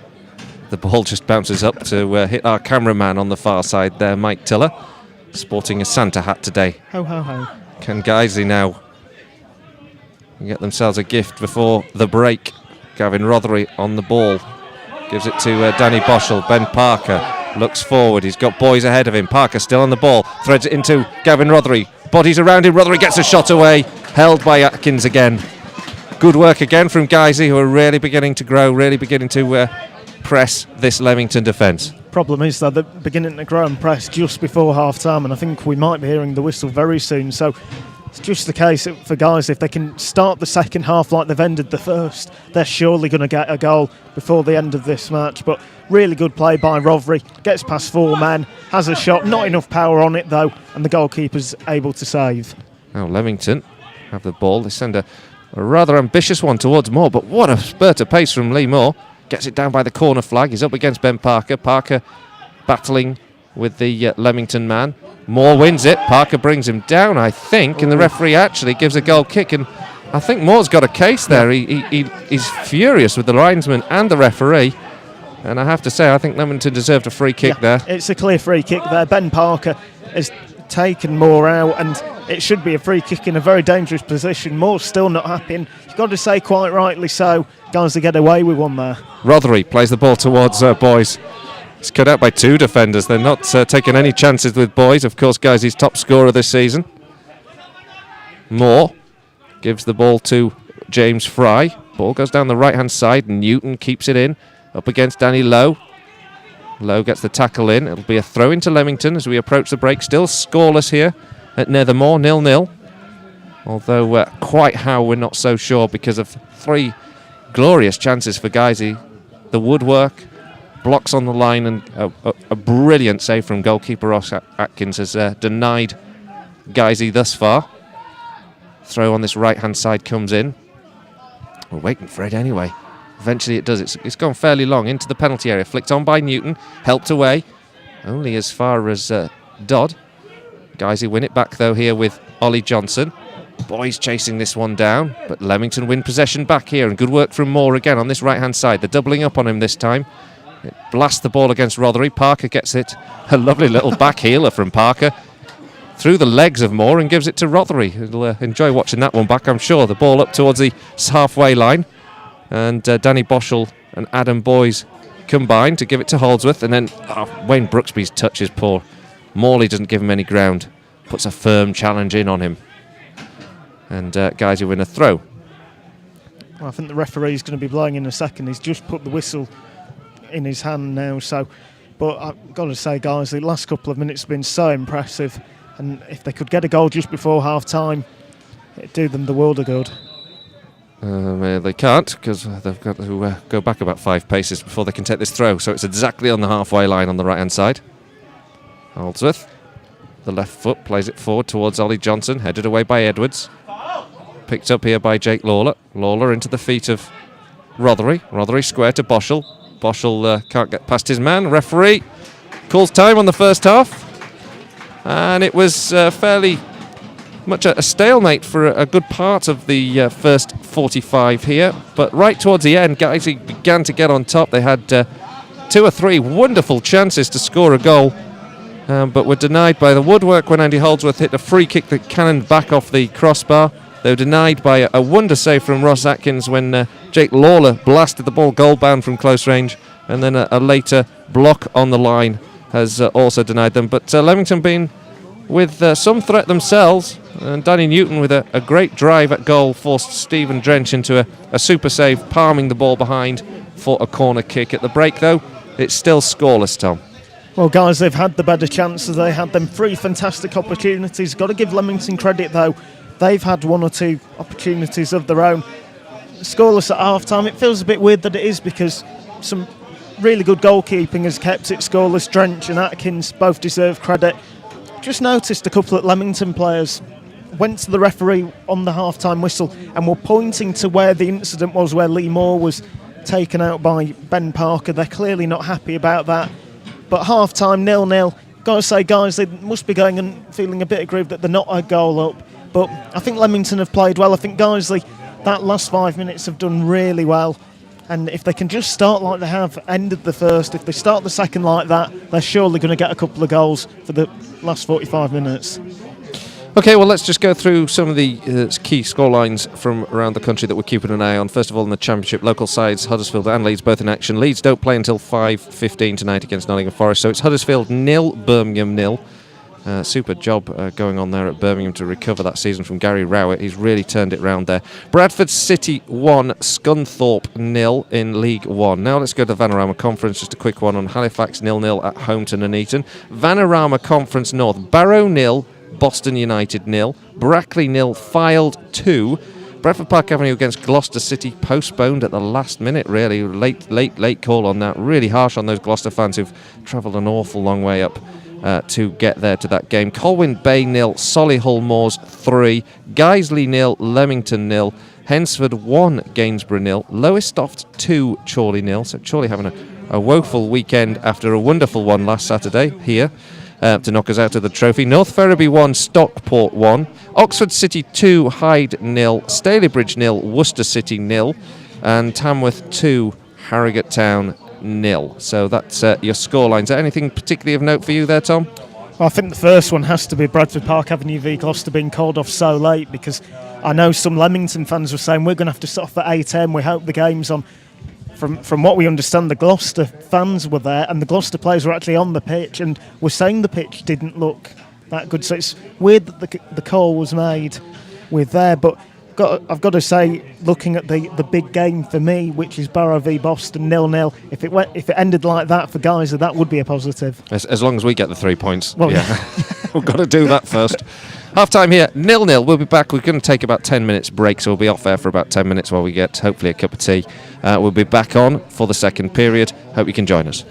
The ball just bounces up to hit our cameraman on the far side there, Mike Tiller, sporting a Santa hat today. Ho, ho, ho. Can Guiseley now get themselves a gift before the break? Gavin Rothery on the ball. Gives it to Danny Boschel. Ben Parker looks forward. He's got boys ahead of him. Parker still on the ball. Threads it into Gavin Rothery. Bodies around him. Rothery gets a shot away. Held by Atkins again. Good work again from Guiseley, who are really beginning to grow, really beginning to press this Leamington defence. Problem is, though, they're beginning to grow and press just before half-time, and I think we might be hearing the whistle very soon. So it's just the case for guys, if they can start the second half like they've ended the first, they're surely going to get a goal before the end of this match. But really good play by Rothery, gets past 4 men, has a shot, not enough power on it though, and the goalkeeper's able to save. Now Leamington have the ball. They send a rather ambitious one towards Moore, but what a spurt of pace from Lee Moore. Gets it down by the corner flag. He's up against Ben Parker. Parker battling with the Leamington man. Moore wins it. Parker brings him down, I think, and the referee actually gives a goal kick, and I think Moore's got a case there. He's furious with the linesman and the referee, and I have to say I think Leamington deserved a free kick there. It's a clear free kick there. Ben Parker has taken Moore out, and it should be a free kick in a very dangerous position. Moore's still not happy, and you've got to say quite rightly so. Guys, to get away with one there. Rothery plays the ball towards Boys. It's cut out by 2 defenders. They're not taking any chances with Boys. Of course, guys, he's top scorer this season. Moore gives the ball to James Fry. Ball goes down the right-hand side. Newton keeps it in. Up against Danny Lowe. Lowe gets the tackle in. It'll be a throw into Leamington as we approach the break. Still scoreless here at Nethermoor, 0-0. Although quite how we're not so sure because of 3 glorious chances for Guiseley. The woodwork, blocks on the line, and a brilliant save from goalkeeper Ross Atkins has denied Guiseley thus far. Throw on this right-hand side comes in. We're waiting for it anyway. Eventually it does. It's gone fairly long into the penalty area. Flicked on by Newton. Helped away. Only as far as Dodd. Guiseley win it back though here with Ollie Johnson. Boys chasing this one down, but Leamington win possession back here, and good work from Moore again on this right-hand side. They're doubling up on him this time. It blasts the ball against Rothery. Parker gets it. A lovely little back healer from Parker through the legs of Moore and gives it to Rothery. He'll enjoy watching that one back, I'm sure. The ball up towards the halfway line, and Danny Boschel and Adam Boys combine to give it to Holdsworth, and then Wayne Brooksby's touch is poor. Morley doesn't give him any ground, puts a firm challenge in on him. And guys, you win a throw. Well, I think the referee's going to be blowing in a second. He's just put the whistle in his hand now. But I've got to say, guys, the last couple of minutes have been so impressive. And if they could get a goal just before half-time, it'd do them the world of good. They can't, because they've got to go back about 5 paces before they can take this throw. So it's exactly on the halfway line on the right-hand side. Holdsworth, the left foot, plays it forward towards Ollie Johnson, headed away by Edwards. Picked up here by Jake Lawler. Lawler into the feet of Rothery. Rothery square to Boschel. Boschel can't get past his man. Referee calls time on the first half. And it was fairly much a stalemate for a good part of the first 45 here. But right towards the end, Guiseley began to get on top. They had 2 or 3 wonderful chances to score a goal. But were denied by the woodwork when Andy Holdsworth hit a free kick that cannoned back off the crossbar. They were denied by a wonder save from Ross Atkins when Jake Lawler blasted the ball goal-bound from close range, and then a later block on the line has also denied them. But Leamington been with some threat themselves, and Danny Newton with a great drive at goal forced Stephen Drench into a super save, palming the ball behind for a corner kick. At the break, though, it's still scoreless, Tom. Well, guys, they've had the better chances. They had them 3 fantastic opportunities. Got to give Leamington credit, though. They've had 1 or 2 opportunities of their own. Scoreless at half-time. It feels a bit weird that it is, because some really good goalkeeping has kept it scoreless. Drench and Atkins both deserve credit. Just noticed a couple of Leamington players went to the referee on the half-time whistle and were pointing to where the incident was, where Lee Moore was taken out by Ben Parker. They're clearly not happy about that. But half-time, 0-0. Got to say, guys, they must be going and feeling a bit aggrieved that they're not a goal up. But I think Leamington have played well. I think Guiseley, that last 5 minutes, have done really well. And if they can just start like they have ended the first, if they start the second like that, they're surely going to get a couple of goals for the last 45 minutes. Okay, well, let's just go through some of the key scorelines from around the country that we're keeping an eye on. First of all, in the Championship, local sides, Huddersfield and Leeds both in action. Leeds don't play until 5:15 tonight against Nottingham Forest, so it's Huddersfield 0, Birmingham 0. Super job going on there at Birmingham to recover that season from Gary Rowett. He's really turned it round there. Bradford City 1, Scunthorpe 0 in League 1. Now let's go to Vanarama Conference. Just a quick one on Halifax 0-0 at home to Nuneaton. Vanarama Conference North, Barrow 0, Boston United 0, Brackley 0, Fylde 2. Bradford Park Avenue against Gloucester City postponed at the last minute, really. Late call on that. Really harsh on those Gloucester fans who've travelled an awful long way up to get there to that game. Colwyn Bay 0, Solihull Moors 3, Guiseley 0, Leamington 0, Hensford 1, Gainsborough 0, Lowestoft 2, Chorley 0. So Chorley having a woeful weekend after a wonderful one last Saturday here. To knock us out of the trophy. North Ferriby 1, Stockport 1, Oxford City 2, Hyde 0, Stalybridge 0, Worcester City 0, and Tamworth 2, Harrogate Town 0. So that's your scorelines. Is there anything particularly of note for you there, Tom? Well, I think the first one has to be Bradford Park Avenue v Gloucester being called off so late, because I know some Leamington fans were saying we're going to have to stop at 8 a.m. We hope the game's on. From what we understand, the Gloucester fans were there and the Gloucester players were actually on the pitch and were saying the pitch didn't look that good. So it's weird that the call was made with there. But I've got to say, looking at the big game for me, which is Barrow v Boston 0-0, if it ended like that for Guiseley, that would be a positive. As long as we get the 3 points. Well, yeah. We've got to do that first. Half time here, 0-0. We'll be back. We're going to take about 10 minutes break, so we'll be off there for about 10 minutes while we get hopefully a cup of tea. We'll be back on for the second period. Hope you can join us.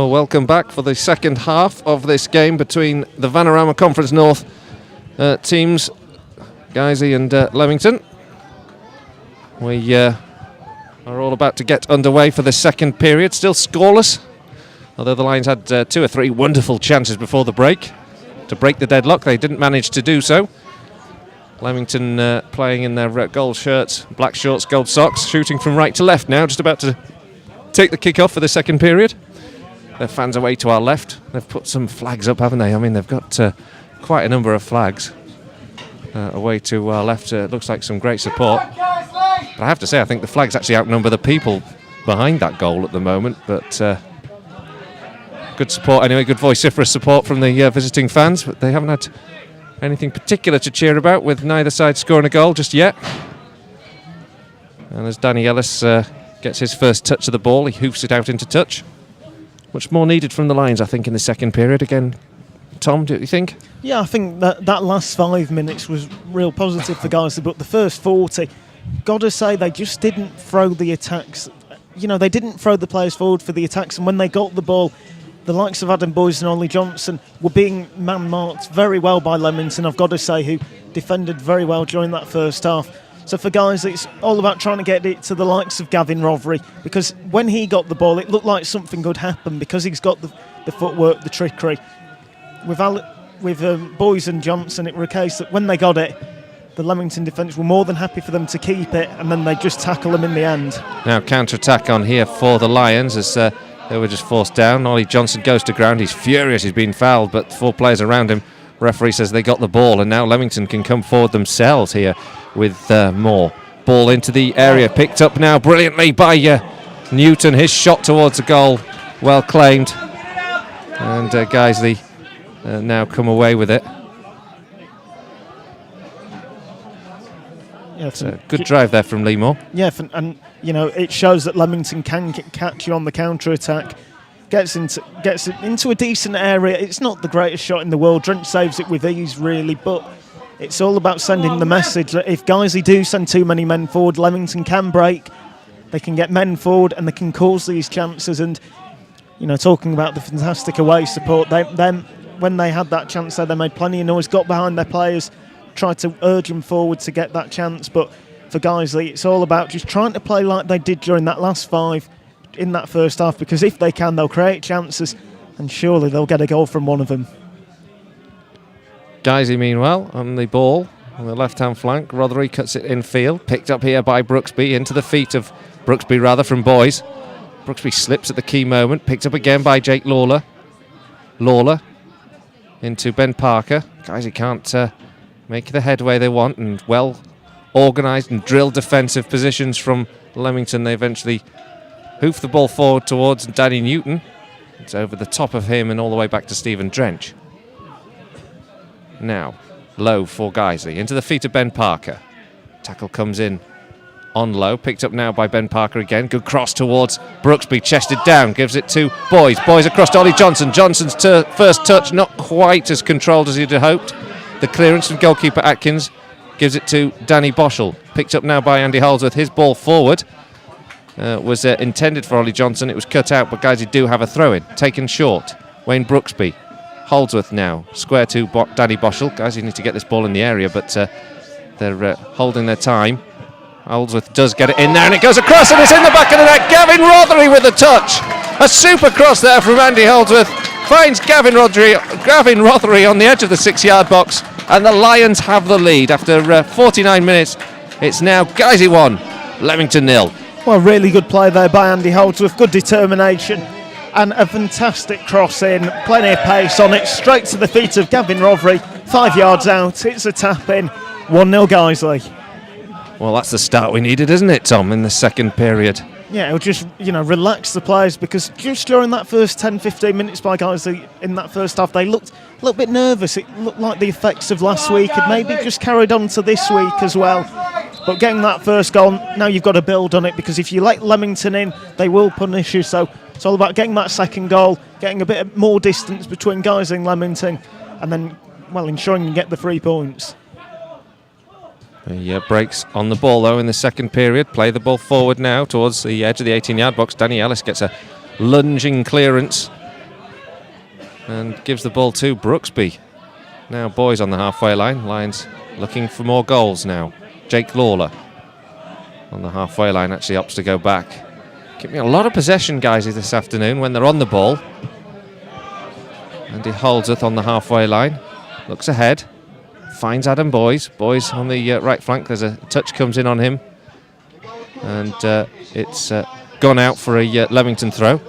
Well, welcome back for the second half of this game between the Vanarama Conference North teams, Guiseley and Leamington. We are all about to get underway for the second period, still scoreless, although the Lions had 2 or 3 wonderful chances before the break to break the deadlock. They didn't manage to do so. Leamington playing in their gold shirts, black shorts, gold socks, shooting from right to left now, just about to take the kick-off for the second period. Their fans away to our left. They've put some flags up, haven't they? I mean, they've got quite a number of flags away to our left. Looks like some great support. But I have to say, I think the flags actually outnumber the people behind that goal at the moment. But good support anyway, good vociferous support from the visiting fans. But they haven't had anything particular to cheer about, with neither side scoring a goal just yet. And as Danny Ellis gets his first touch of the ball, he hoofs it out into touch. Much more needed from the Lions, I think, in the second period. Again, Tom, do you think? Yeah, I think that last 5 minutes was real positive for Guiseley, but the first 40, got to say, they just didn't throw the attacks. You know, they didn't throw the players forward for the attacks, and when they got the ball, the likes of Adam Boyes and Ollie Johnson were being man-marked very well by Leamington, I've got to say, who defended very well during that first half. So for Guiseley, it's all about trying to get it to the likes of Gavin Rothery, because when he got the ball, it looked like something could happen because he's got the footwork, the trickery. With Boyes and Johnson, it was a case that when they got it, the Leamington defence were more than happy for them to keep it, and then they just tackle them in the end. Now counter-attack on here for the Lions as they were just forced down. Ollie Johnson goes to ground. He's furious. He's been fouled, but 4 players around him. Referee says they got the ball, and now Leamington can come forward themselves here with more. Ball into the area, picked up now brilliantly by Newton. His shot towards the goal, well claimed. And Guiseley now come away with it. Yeah, it's a good drive there from Leamington. Yeah, and you know, it shows that Leamington can catch you on the counter-attack. Gets it into a decent area. It's not the greatest shot in the world. Drench saves it with ease, really, but it's all about sending the message that if Guiseley do send too many men forward, Leamington can break. They can get men forward and they can cause these chances. And you know, talking about the fantastic away support, when they had that chance there, they made plenty of noise, got behind their players, tried to urge them forward to get that chance. But for Guiseley, it's all about just trying to play like they did during that last 5 in that first half, because if they can, they'll create chances and surely they'll get a goal from one of them. Guiseley, meanwhile, on the ball on the left-hand flank. Rothery cuts it in field, picked up here by Brooksby, into the feet of Brooksby rather from Boyes. Brooksby slips at the key moment, picked up again by Jake Lawler. Lawler into Ben Parker. Guiseley can't make the headway they want, and well organised and drilled defensive positions from Leamington. They eventually hoof the ball forward towards Danny Newton. It's over the top of him and all the way back to Stephen Drench. Now, low for Guiseley, into the feet of Ben Parker. Tackle comes in on low, picked up now by Ben Parker again. Good cross towards Brooksby, chested down, gives it to Boyes. Boyes across to Ollie Johnson. Johnson's first touch, not quite as controlled as he'd hoped. The clearance from goalkeeper Atkins gives it to Danny Boschel. Picked up now by Andy Holdsworth. His ball forward was intended for Ollie Johnson. It was cut out, but Guiseley do have a throw-in. Taken short. Wayne Brooksby. Holdsworth now. Square to Danny Boschel. Guiseley need to get this ball in the area, but they're holding their time. Holdsworth does get it in there, and it goes across, and it's in the back of the net. Gavin Rothery with a touch. A super cross there from Andy Holdsworth. Finds Gavin Rothery on the edge of the 6-yard box, and the Lions have the lead. After 49 minutes, it's now Guiseley 1, Leamington 0. Well, really good play there by Andy Holdsworth, good determination, and a fantastic cross in, plenty of pace on it, straight to the feet of Gavin Rothery, 5 yards out, it's a tap in, 1-0 Guiseley. Well, that's the start we needed, isn't it, Tom, in the second period? Yeah, it'll just, relax the players, because just during that first 10-15 minutes by Guiseley in that first half, they looked a little bit nervous. It looked like the effects of last week had maybe just carried on to this week as well. But getting that first goal, now you've got to build on it, because if you let Leamington in, they will punish you. So it's all about getting that second goal, getting a bit more distance between Guiseley and Leamington, and then, ensuring you get the 3 points. The breaks on the ball, though, in the second period. Play the ball forward now towards the edge of the 18-yard box. Danny Ellis gets a lunging clearance and gives the ball to Brooksby. Now Boys on the halfway line. Lions looking for more goals now. Jake Lawler on the halfway line actually opts to go back. Give me a lot of possession, guys, this afternoon when they're on the ball. Andy Holdsworth on the halfway line. Looks ahead. Finds Adam Boys. Boys on the right flank. There's a touch comes in on him. And it's gone out for a Leamington throw.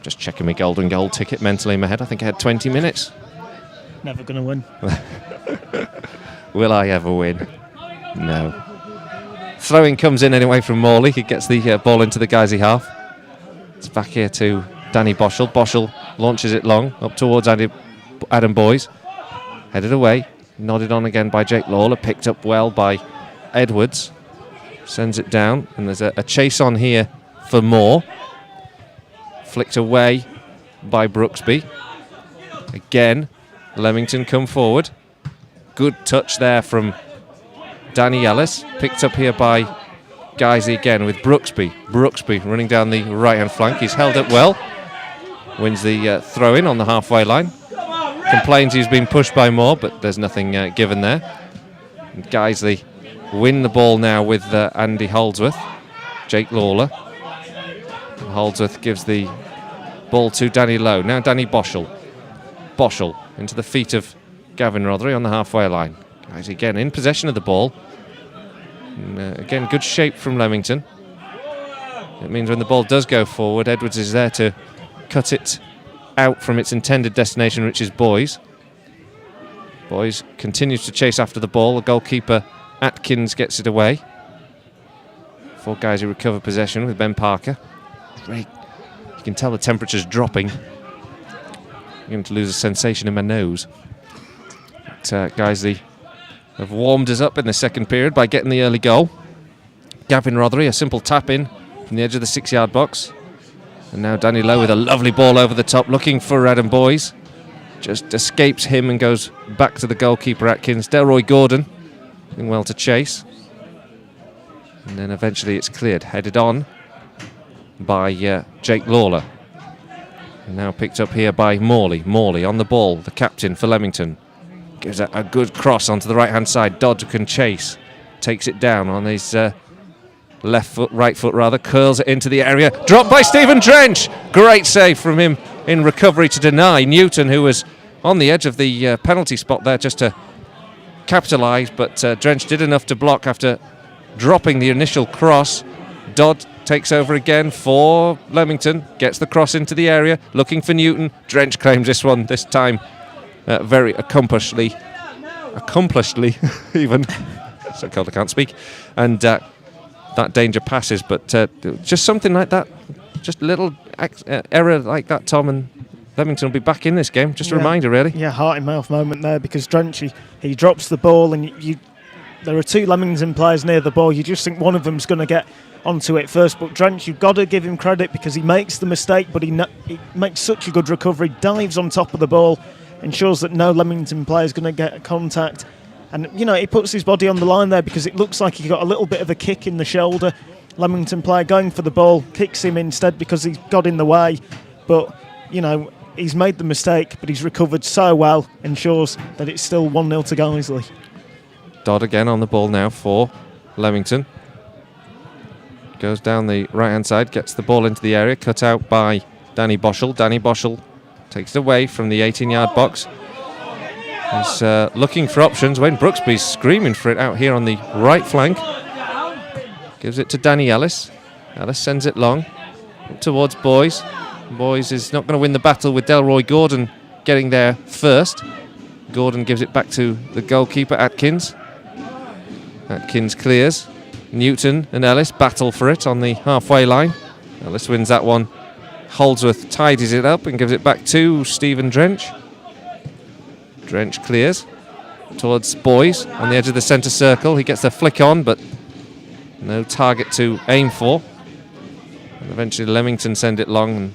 Just checking my golden goal ticket mentally in my head. I think I had 20 minutes. Never going to win. Will I ever win? No. Throwing comes in anyway from Morley. He gets the ball into the Guiseley half. It's back here to Danny Boschel. Boschel launches it long up towards Adam Boys. Headed away. Nodded on again by Jake Lawler. Picked up well by Edwards. Sends it down. And there's a chase on here for Moore. Flicked away by Brooksby. Again, Leamington come forward. Good touch there from Danny Ellis. Picked up here by Guiseley again with Brooksby. Brooksby running down the right-hand flank. He's held up well. Wins the throw-in on the halfway line. Complains he's been pushed by Moore, but there's nothing given there. And Guiseley win the ball now with Andy Holdsworth. Jake Lawler. And Holdsworth gives the ball to Danny Lowe. Now Danny Boschel. Boschel into the feet of Gavin Rothery on the halfway line. Guys, again in possession of the ball. And, again, good shape from Leamington. It means when the ball does go forward, Edwards is there to cut it out from its intended destination, which is Boys. Boys continues to chase after the ball. The goalkeeper, Atkins, gets it away. 4 guys who recover possession with Ben Parker. Great. You can tell the temperature's dropping. I'm going to lose a sensation in my nose. But, Guiseley have warmed us up in the second period by getting the early goal. Gavin Rothery, a simple tap in from the edge of the 6-yard box. And now Danny Lowe with a lovely ball over the top, looking for Adam Boys. Just escapes him and goes back to the goalkeeper Atkins. Delroy Gordon doing well to chase. And then eventually it's cleared. Headed on by Jake Lawler. And now picked up here by Morley. Morley on the ball, the captain for Leamington. Gives a good cross onto the right-hand side. Dodd can chase. Takes it down on his right foot rather. Curls it into the area. Dropped by Stephen Drench. Great save from him in recovery to deny Newton, who was on the edge of the penalty spot there just to capitalise. But Drench did enough to block after dropping the initial cross. Dodd takes over again for Leamington. Gets the cross into the area. Looking for Newton. Drench claims this one this time. Very accomplishedly even. So cold I can't speak. And that danger passes, but just something like that, just a little error like that, Tom, and Leamington will be back in this game. Just a reminder, really. Yeah, heart in mouth moment there, because Drench, he drops the ball, and there are 2 Leamington players near the ball. You just think one of them's going to get onto it first, but Drench, you've got to give him credit because he makes the mistake, but he makes such a good recovery, dives on top of the ball, ensures that no Leamington player is going to get contact. And, he puts his body on the line there because it looks like he got a little bit of a kick in the shoulder. Leamington player going for the ball, kicks him instead because he's got in the way. But, he's made the mistake, but he's recovered so well, ensures that it's still 1-0 to Guiseley. Dodd again on the ball now for Leamington. Goes down the right-hand side, gets the ball into the area, cut out by Danny Boschel. Danny Boschel takes it away from the 18-yard box. He's looking for options. Wayne Brooksby's screaming for it out here on the right flank. Gives it to Danny Ellis. Ellis sends it long up towards Boys. Boys is not going to win the battle with Delroy Gordon getting there first. Gordon gives it back to the goalkeeper, Atkins. Atkins clears. Newton and Ellis battle for it on the halfway line. Ellis wins that one. Holdsworth tidies it up and gives it back to Stephen Drench. Drench clears towards Boys on the edge of the centre circle. He gets a flick on, but no target to aim for. And eventually Leamington send it long, and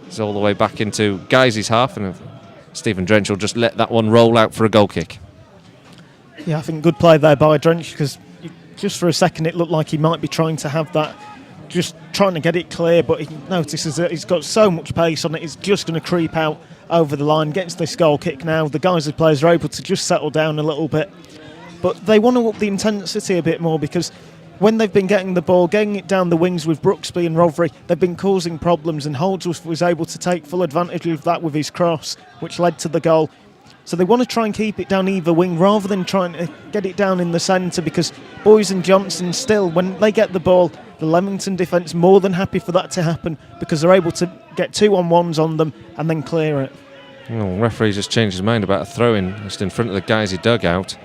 it's all the way back into Guiseley's half, and Stephen Drench will just let that one roll out for a goal kick. Yeah, I think good play there by Drench, because just for a second it looked like he might be trying to have that just trying to get it clear, but he notices that he's got so much pace on it, it's just going to creep out over the line, gets this goal kick now. The Guiseley players are able to just settle down a little bit. But they want to up the intensity a bit more, because when they've been getting the ball, getting it down the wings with Brooksby and Rothery, they've been causing problems, and Holdsworth was able to take full advantage of that with his cross, which led to the goal. So they want to try and keep it down either wing rather than trying to get it down in the centre, because Boys and Johnson still, when they get the ball, the Leamington defence more than happy for that to happen, because they're able to get 2-on-1s on them and then clear it. Well, referee just changed his mind about a throw-in just in front of the Guiseley dugout.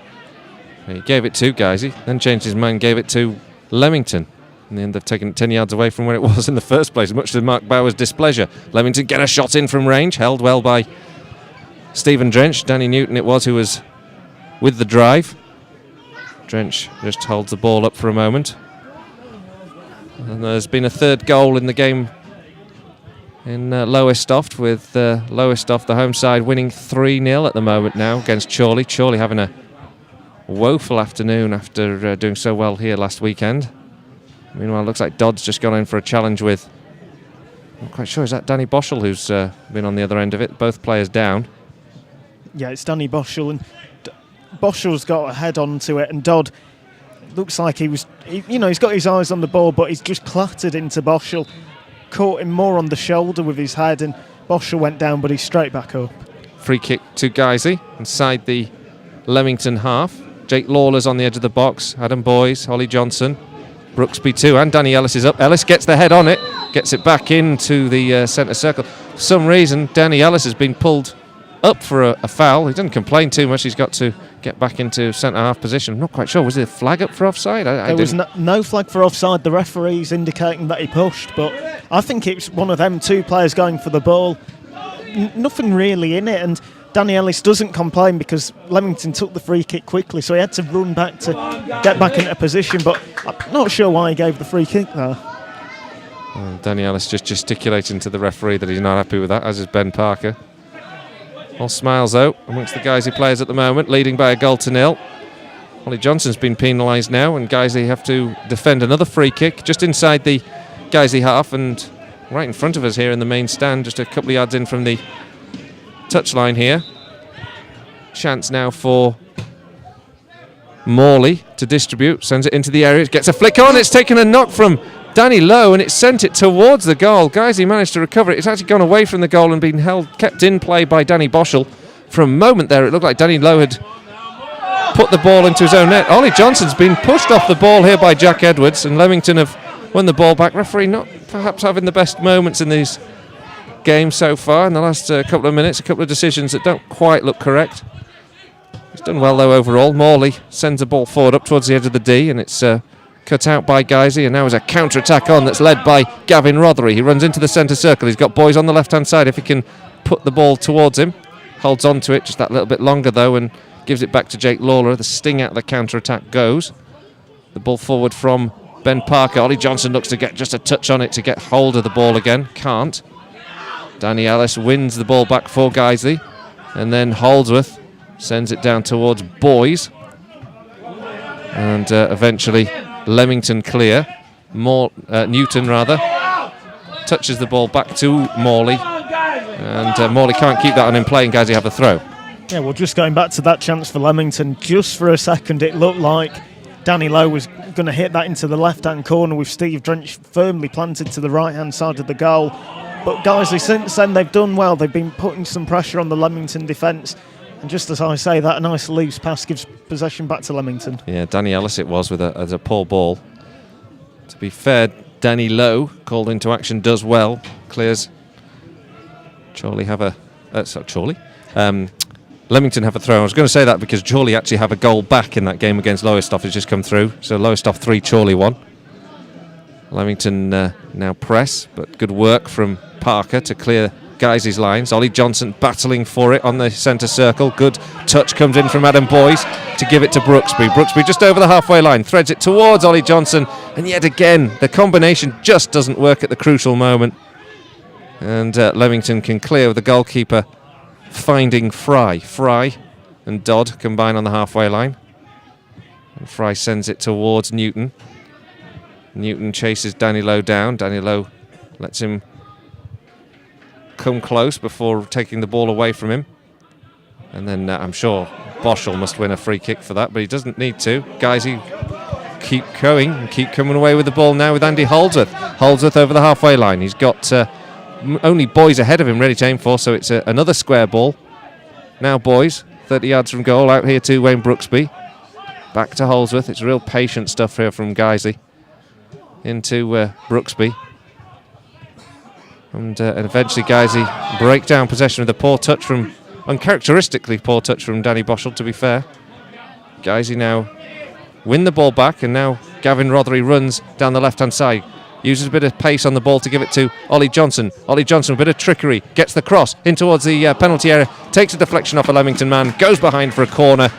He gave it to Guiseley, then changed his mind, gave it to Leamington. In the end, they've taken it 10 yards away from where it was in the first place, much to Mark Bauer's displeasure. Leamington get a shot in from range, held well by Stephen Drench. Danny Newton it was who was with the drive. Drench just holds the ball up for a moment. And there's been a third goal in the game in Lowestoft, with Lowestoft, the home side, winning 3-0 at the moment now against Chorley. Chorley having a woeful afternoon after doing so well here last weekend. Meanwhile, it looks like Dodd's just gone in for a challenge with, I'm not quite sure, is that Danny Boschel who's been on the other end of it? Both players down. Yeah, it's Danny Boschel, and Boschel's got a head on to it, and Dodd looks like he's got his eyes on the ball, but he's just clattered into Boschel, caught him more on the shoulder with his head, and Boschel went down, but he's straight back up. Free kick to Guiseley inside the Leamington half. Jake Lawler's on the edge of the box. Adam Boys, Holly Johnson, Brooksby too, and Danny Ellis is up. Ellis gets the head on it, gets it back into the centre circle. For some reason, Danny Ellis has been pulled up for a foul. He doesn't complain too much. He's got to get back into centre half position. I'm not quite sure. Was there a flag up for offside? There was no flag for offside. The referee's indicating that he pushed, but I think it's one of them two players going for the ball. Nothing really in it, and Danny Ellis doesn't complain because Leamington took the free kick quickly, so he had to run back to get back into position, but I'm not sure why he gave the free kick there. Well, Danny Ellis just gesticulating to the referee that he's not happy with that, as is Ben Parker. All smiles though amongst the Guiseley players at the moment, leading by a 0-0. Holly Johnson's been penalised now, and Guiseley have to defend another free kick just inside the Guiseley half and right in front of us here in the main stand, just a couple of yards in from the touchline here. Chance now for Morley to distribute, sends it into the area, it gets a flick on, it's taken a knock from Danny Lowe and it sent it towards the goal. Guiseley managed to recover it. It's actually gone away from the goal and been kept in play by Danny Boschel. For a moment there, it looked like Danny Lowe had put the ball into his own net. Ollie Johnson's been pushed off the ball here by Jack Edwards, and Leamington have won the ball back. Referee not perhaps having the best moments in these games so far in the last couple of minutes. A couple of decisions that don't quite look correct. He's done well though overall. Morley sends the ball forward up towards the edge of the D, and it's cut out by Guiseley, and now is a counter-attack on that's led by Gavin Rothery. He runs into the centre circle. He's got Boys on the left-hand side if he can put the ball towards him. Holds on to it just that little bit longer though and gives it back to Jake Lawler. The sting out of the counter-attack goes. The ball forward from Ben Parker. Ollie Johnson looks to get just a touch on it to get hold of the ball again. Can't. Danny Ellis wins the ball back for Guiseley, and then Holdsworth sends it down towards Boys, and eventually Leamington clear. Newton touches the ball back to Morley, and Morley can't keep that on in play, and Guiseley have a throw. Yeah, well, just going back to that chance for Leamington, just for a second it looked like Danny Lowe was going to hit that into the left-hand corner with Steve Drench firmly planted to the right-hand side of the goal. But Guiseley, since then, they've done well. They've been putting some pressure on the Leamington defence. And just as I say that, a nice loose pass gives possession back to Leamington. Yeah, Danny Ellis it was with a poor ball. To be fair, Danny Lowe, called into action, does well. Clears. Chorley have a... Leamington have a throw. I was going to say that because Chorley actually have a goal back in that game against Lowestoft. It's just come through. So Lowestoft 3, Chorley 1. Leamington now press, but good work from Parker to clear Guiseley's lines. Ollie Johnson battling for it on the centre circle. Good touch comes in from Adam Boys to give it to Brooksby. Brooksby just over the halfway line, threads it towards Ollie Johnson, and yet again the combination just doesn't work at the crucial moment. And Leamington can clear with the goalkeeper finding Fry. Fry and Dodd combine on the halfway line. And Fry sends it towards Newton. Newton chases Danny Lowe down. Danny Lowe lets him come close before taking the ball away from him. And then I'm sure Boschel must win a free kick for that, but he doesn't need to. Guiseley keep going and keep coming away with the ball now with Andy Holdsworth. Holdsworth over the halfway line. He's got only Boys ahead of him ready to aim for, so it's another square ball. Now Boys, 30 yards from goal, out here to Wayne Brooksby. Back to Holdsworth. It's real patient stuff here from Guiseley. Into Brooksby. And eventually Guiseley break down possession with a poor touch from, uncharacteristically poor touch from Danny Boschel, to be fair. Guiseley now win the ball back, and now Gavin Rothery runs down the left-hand side. Uses a bit of pace on the ball to give it to Ollie Johnson. Ollie Johnson, a bit of trickery, gets the cross in towards the penalty area, takes a deflection off a Leamington man, goes behind for a corner.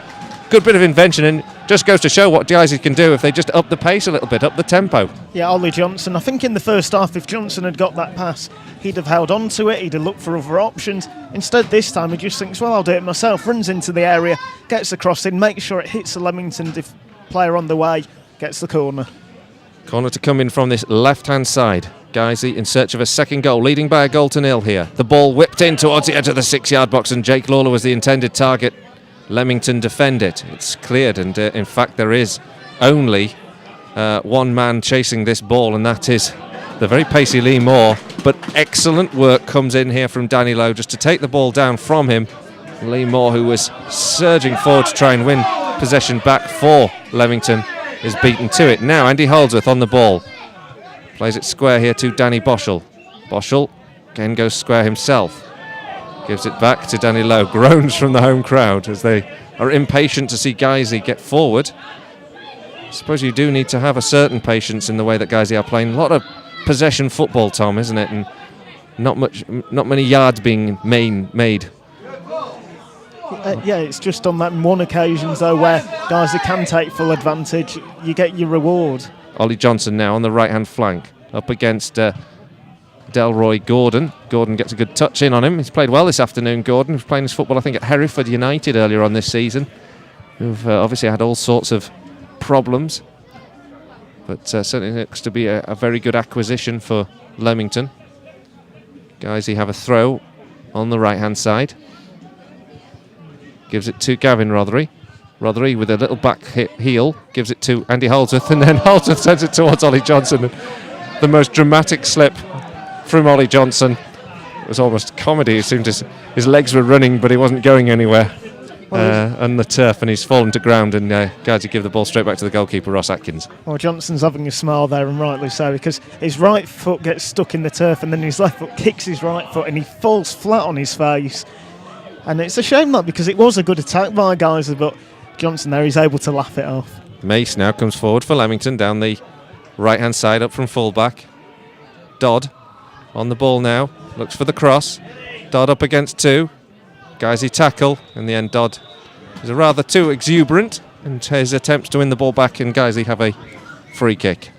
Good bit of invention, and just goes to show what Guiseley can do if they just up the pace a little bit, up the tempo. Yeah, Ollie Johnson. I think in the first half, if Johnson had got that pass, he'd have held on to it, he'd have looked for other options. Instead, this time, he just thinks, well, I'll do it myself, runs into the area, gets the cross in, makes sure it hits the Leamington player on the way, gets the corner. Corner to come in from this left-hand side. Guiseley in search of a second goal, leading by a goal to nil here. The ball whipped in towards the edge of the 6-yard box, and Jake Lawler was the intended target. Leamington defend it. It's cleared, and in fact there is only one man chasing this ball, and that is the very pacey Lee Moore. But excellent work comes in here from Danny Lowe just to take the ball down from him. Lee Moore, who was surging forward to try and win possession back for Leamington, is beaten to it. Now Andy Holdsworth on the ball. Plays it square here to Danny Boschel. Boschel again goes square himself. Gives it back to Danny Lowe. Groans from the home crowd as they are impatient to see Guiseley get forward. I suppose you do need to have a certain patience in the way that Guiseley are playing. A lot of possession football, Tom, isn't it? And not many yards being made. Yeah, it's just on that one occasion, though, where Guiseley can take full advantage. You get your reward. Ollie Johnson now on the right-hand flank, up against Delroy Gordon. Gordon gets a good touch in on him. He's played well this afternoon, Gordon. He was playing his football, I think, at Hereford United earlier on this season, who've obviously had all sorts of problems. But certainly looks to be a very good acquisition for Leamington. Guiseley have a throw on the right-hand side. Gives it to Gavin Rothery. Rothery with a little back heel gives it to Andy Holdsworth, and then Holdsworth sends it towards Ollie Johnson. The most dramatic slip from Ollie Johnson. It was almost comedy. It seemed his legs were running, but he wasn't going anywhere on the turf, and he's fallen to ground, and Guiseley give the ball straight back to the goalkeeper, Ross Atkins. Well, Johnson's having a smile there, and rightly so, because his right foot gets stuck in the turf, and then his left foot kicks his right foot, and he falls flat on his face. And it's a shame that, because it was a good attack by Guiseley, but Johnson there, he's able to laugh it off. Mace now comes forward for Leamington down the right-hand side up from full-back. Dodd on the ball now, looks for the cross. Dodd up against two. Guiseley tackle. In the end, Dodd is rather too exuberant in his attempts to win the ball back, and Guiseley have a free kick.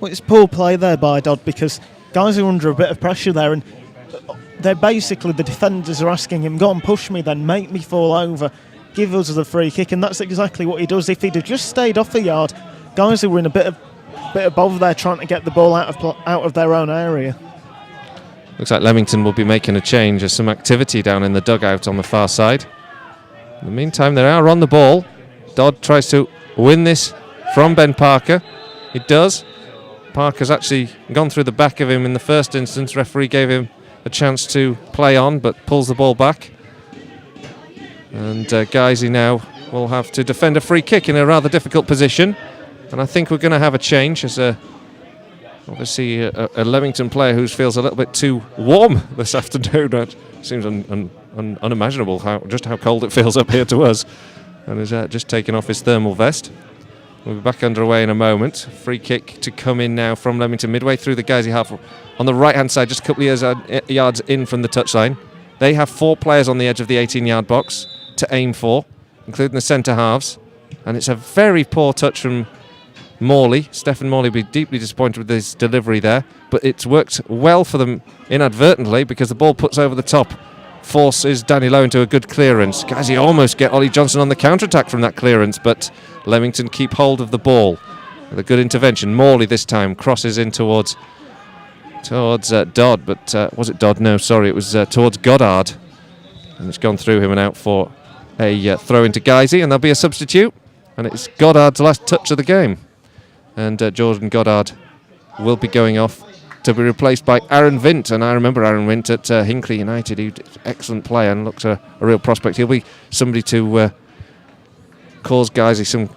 Well, it's poor play there by Dodd, because Guiseley are under a bit of pressure there, and they're basically, the defenders are asking him, go and push me then, make me fall over, give us the free kick, and that's exactly what he does. If he'd have just stayed off the yard, Guiseley were in a bit above there trying to get the ball out of their own area. Looks like Leamington will be making a change. There's some activity down in the dugout on the far side. In the meantime, they are on the ball. Dodd tries to win this from Ben Parker. He does. Parker's actually gone through the back of him in the first instance. Referee gave him a chance to play on, but pulls the ball back. And Guiseley now will have to defend a free kick in a rather difficult position. And I think we're going to have a change as obviously a Leamington player who feels a little bit too warm this afternoon. It seems unimaginable how cold it feels up here to us. And is just taking off his thermal vest. We'll be back underway in a moment. Free kick to come in now from Leamington, midway through the Guiseley half on the right-hand side, just a couple of yards in from the touchline. They have 4 players on the edge of the 18-yard box to aim for, including the centre halves. And it's a very poor touch from Morley. Stephen Morley will be deeply disappointed with his delivery there, but it's worked well for them inadvertently, because the ball puts over the top, forces Danny Lowe into a good clearance. Guiseley almost get Ollie Johnson on the counter-attack from that clearance, but Leamington keep hold of the ball. with a good intervention. Morley this time crosses in towards Dodd, but was it Dodd? No, sorry, it was towards Goddard. And it's gone through him and out for a throw into Guiseley, and there'll be a substitute. And it's Goddard's last touch of the game. And Jordan Goddard will be going off to be replaced by Aaron Vint. And I remember Aaron Vint at Hinckley United. He was an excellent player and looks a real prospect. He'll be somebody to cause Guiseley some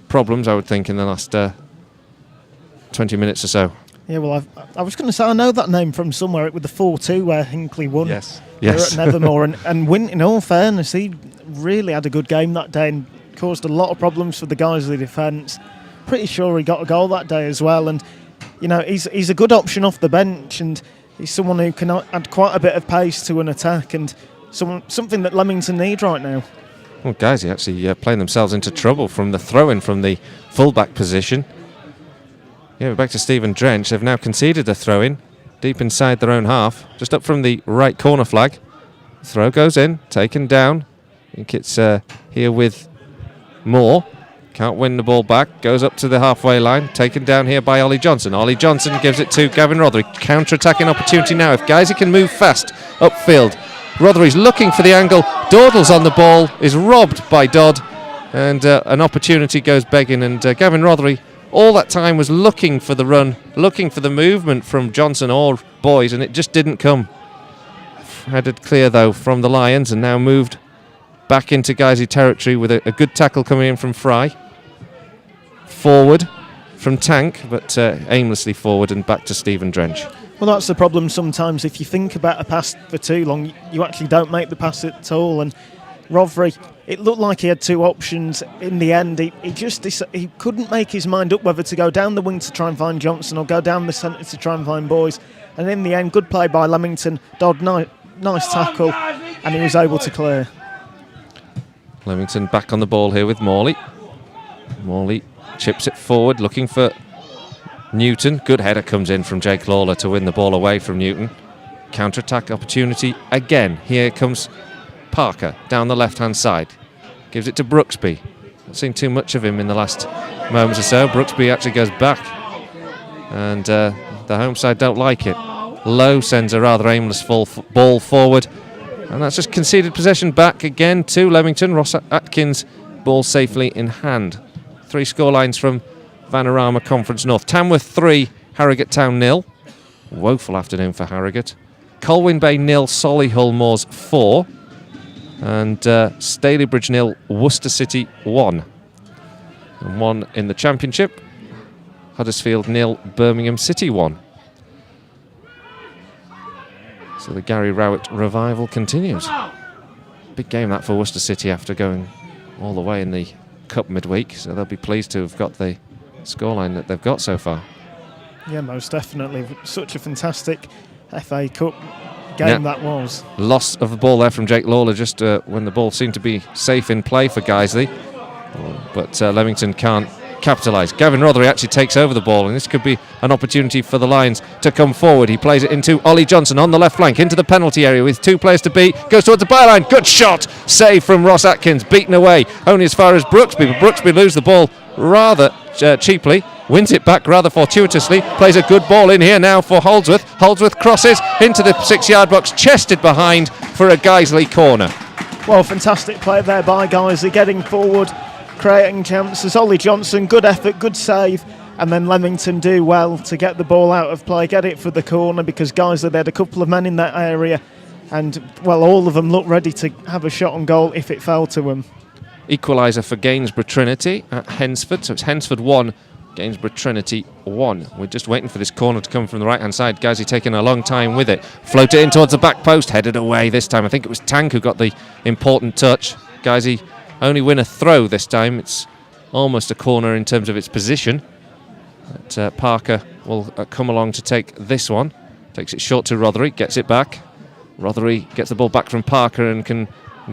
problems, I would think, in the last 20 minutes or so. Yeah, well, I was going to say, I know that name from somewhere with the 4-2 where Hinckley won. Yes. At Nethermoor. and Wint, in all fairness, he really had a good game that day and caused a lot of problems for the Guiseley defence. Pretty sure he got a goal that day as well. And, you know, he's a good option off the bench, and he's someone who can add quite a bit of pace to an attack, and something that Leamington need right now. Well, Guiseley actually playing themselves into trouble from the throw-in from the full-back position. Yeah, we're back to Stephen Drench. They've now conceded the throw-in deep inside their own half, just up from the right corner flag. Throw goes in, taken down. I think it's here with Moore. Can't win the ball back. Goes up to the halfway line. Taken down here by Ollie Johnson. Ollie Johnson gives it to Gavin Rothery. Counter-attacking opportunity now. If Guiseley can move fast upfield. Rothery's looking for the angle. Dawdle's on the ball. Is robbed by Dodd. And an opportunity goes begging. And Gavin Rothery all that time was looking for the run, looking for the movement from Johnson or Boys, and it just didn't come. Headed clear, though, from the Lions, and now moved back into Guiseley territory with a good tackle coming in from Fry. Forward from Tank, but aimlessly forward and back to Stephen Drench. Well, that's the problem sometimes. If you think about a pass for too long, you actually don't make the pass at all. And Rothery, it looked like he had two options. In the end, he couldn't make his mind up whether to go down the wing to try and find Johnson or go down the centre to try and find Boys. And in the end, good play by Leamington. Dodd, nice tackle, and he was able to clear. Leamington back on the ball here with Morley. Morley chips it forward, looking for Newton. Good header comes in from Jake Lawler to win the ball away from Newton. Counter-attack opportunity again. Here comes Parker down the left-hand side. Gives it to Brooksby. Not seen too much of him in the last moments or so. Brooksby actually goes back. And the home side don't like it. Lowe sends a rather aimless ball forward. And that's just conceded possession back again to Leamington. Ross Atkins, ball safely in hand. 3 scorelines from Vanarama Conference North. Tamworth 3, Harrogate Town 0. Woeful afternoon for Harrogate. Colwyn Bay 0, Solihull Moors 4. And Stalybridge 0, Worcester City 1. And 1 in the Championship. Huddersfield 0, Birmingham City 1. So the Gary Rowett revival continues. Big game that for Worcester City after going all the way in the Cup midweek. So they'll be pleased to have got the scoreline that they've got so far. Yeah, most definitely. Such a fantastic FA Cup game that was. Loss of the ball there from Jake Lawler just when the ball seemed to be safe in play for Guiseley. But Leamington can't capitalise. Gavin Rothery actually takes over the ball, and this could be an opportunity for the Lions to come forward. He plays it into Ollie Johnson on the left flank, into the penalty area with 2 players to beat. Goes towards the byline. Good shot. Save from Ross Atkins. Beaten away only as far as Brooksby, but Brooksby loses the ball rather cheaply. Wins it back rather fortuitously. Plays a good ball in here now for Holdsworth. Holdsworth crosses into the 6-yard box, chested behind for a Guiseley corner. Well, fantastic play there by Guiseley, getting forward, creating chances. Ollie Johnson, good effort, good save, and then Leamington do well to get the ball out of play, get it for the corner, because Guiseley had a couple of men in that area, and well, all of them looked ready to have a shot on goal if it fell to them. Equaliser for Gainsborough Trinity at Hensford, so it's Hensford 1, Gainsborough Trinity 1. We're just waiting for this corner to come from the right hand side. Guiseley taking a long time with it. Float it in towards the back post, headed away this time. I think it was Tank who got the important touch. Guiseley only win a throw this time. It's almost a corner in terms of its position. But Parker will come along to take this one. Takes it short to Rothery, gets it back. Rothery gets the ball back from Parker and can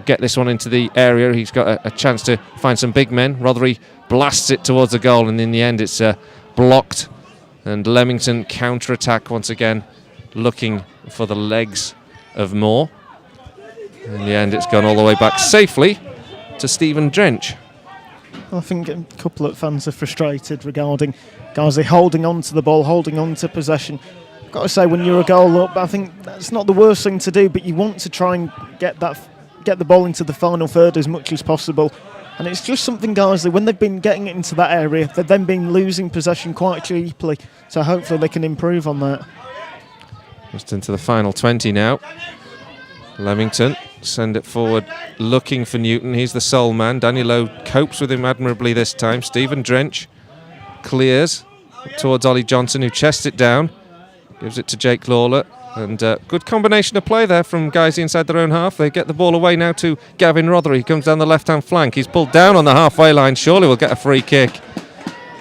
get this one into the area. He's got a chance to find some big men. Rothery blasts it towards the goal, and in the end it's blocked. And Leamington counter-attack once again, looking for the legs of Moore. In the end it's gone all the way back safely to Stephen Drench. I think a couple of fans are frustrated regarding Guiseley holding on to the ball, holding on to possession. I've got to say, when you're a goal up, I think that's not the worst thing to do, but you want to try and get the ball into the final third as much as possible. And it's just something Guiseley, when they've been getting it into that area, they've then been losing possession quite cheaply. So hopefully they can improve on that. Just into the final 20 now. Leamington send it forward, looking for Newton. He's the sole man. Danny Lowe copes with him admirably this time. Stephen Drench clears towards Ollie Johnson, who chests it down. Gives it to Jake Lawler. And good combination of play there from Guiseley inside their own half. They get the ball away now to Gavin Rothery. He comes down the left-hand flank. He's pulled down on the halfway line. Surely we'll get a free kick.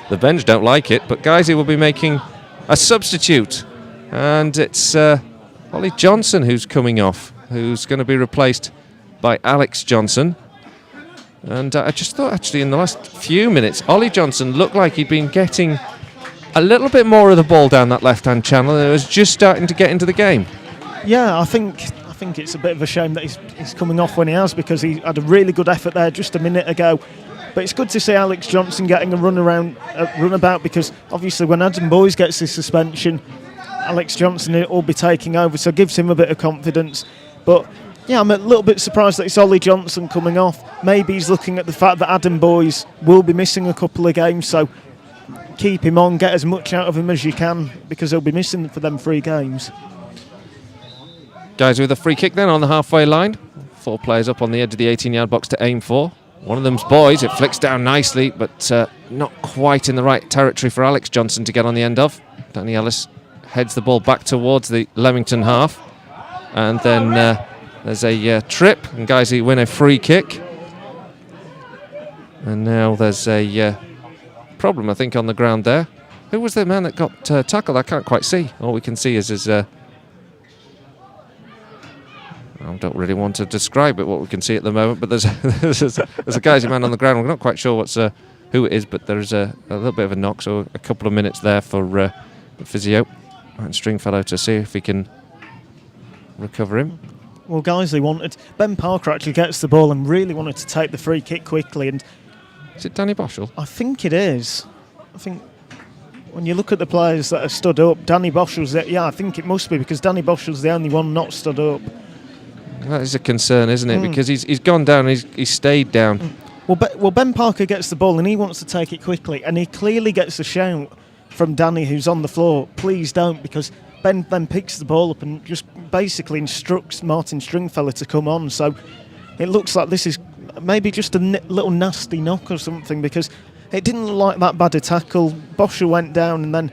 The bench don't like it, but Guiseley will be making a substitute. And it's Ollie Johnson who's coming off, who's going to be replaced by Alex Johnson. And I just thought, actually, in the last few minutes, Ollie Johnson looked like he'd been getting a little bit more of the ball down that left-hand channel, and it was just starting to get into the game. Yeah, I think it's a bit of a shame that he's coming off when he has, because he had a really good effort there just a minute ago. But it's good to see Alex Johnson getting a runabout, because obviously when Adam Boyes gets his suspension, Alex Johnson will be taking over, so it gives him a bit of confidence. But yeah, I'm a little bit surprised that it's Ollie Johnson coming off. Maybe he's looking at the fact that Adam Boyes will be missing a couple of games, so keep him on, get as much out of him as you can, because he'll be missing for them 3 games. Guys with a free kick then on the halfway line. 4 players up on the edge of the 18-yard box to aim for. One of them's Boyes. It flicks down nicely, but not quite in the right territory for Alex Johnson to get on the end of. Danny Ellis heads the ball back towards the Leamington half. And then there's a trip, and Guiseley win a free kick. And now there's a problem, I think, on the ground there. Who was the man that got tackled? I can't quite see. All we can see is I don't really want to describe it, what we can see at the moment, but there's a Guiseley man on the ground. We're not quite sure who it is, but there's a little bit of a knock, so a couple of minutes there for the physio and Stringfellow to see if he can recover him. Well, Guiseley Ben Parker actually gets the ball and really wanted to take the free kick quickly, and is it Danny Boschel? I think it is. I think when you look at the players that have stood up, Danny Boschel's there. Yeah, I think it must be, because Danny Boschel's the only one not stood up. That is a concern, isn't it? Because he's gone down and he's stayed down. Well, Ben Parker gets the ball and he wants to take it quickly, and he clearly gets a shout from Danny, who's on the floor, please don't, because Ben then picks the ball up and just basically instructs Martin Stringfellow to come on. So it looks like this is maybe just a little nasty knock or something, because it didn't look like that bad a tackle. Boschel went down, and then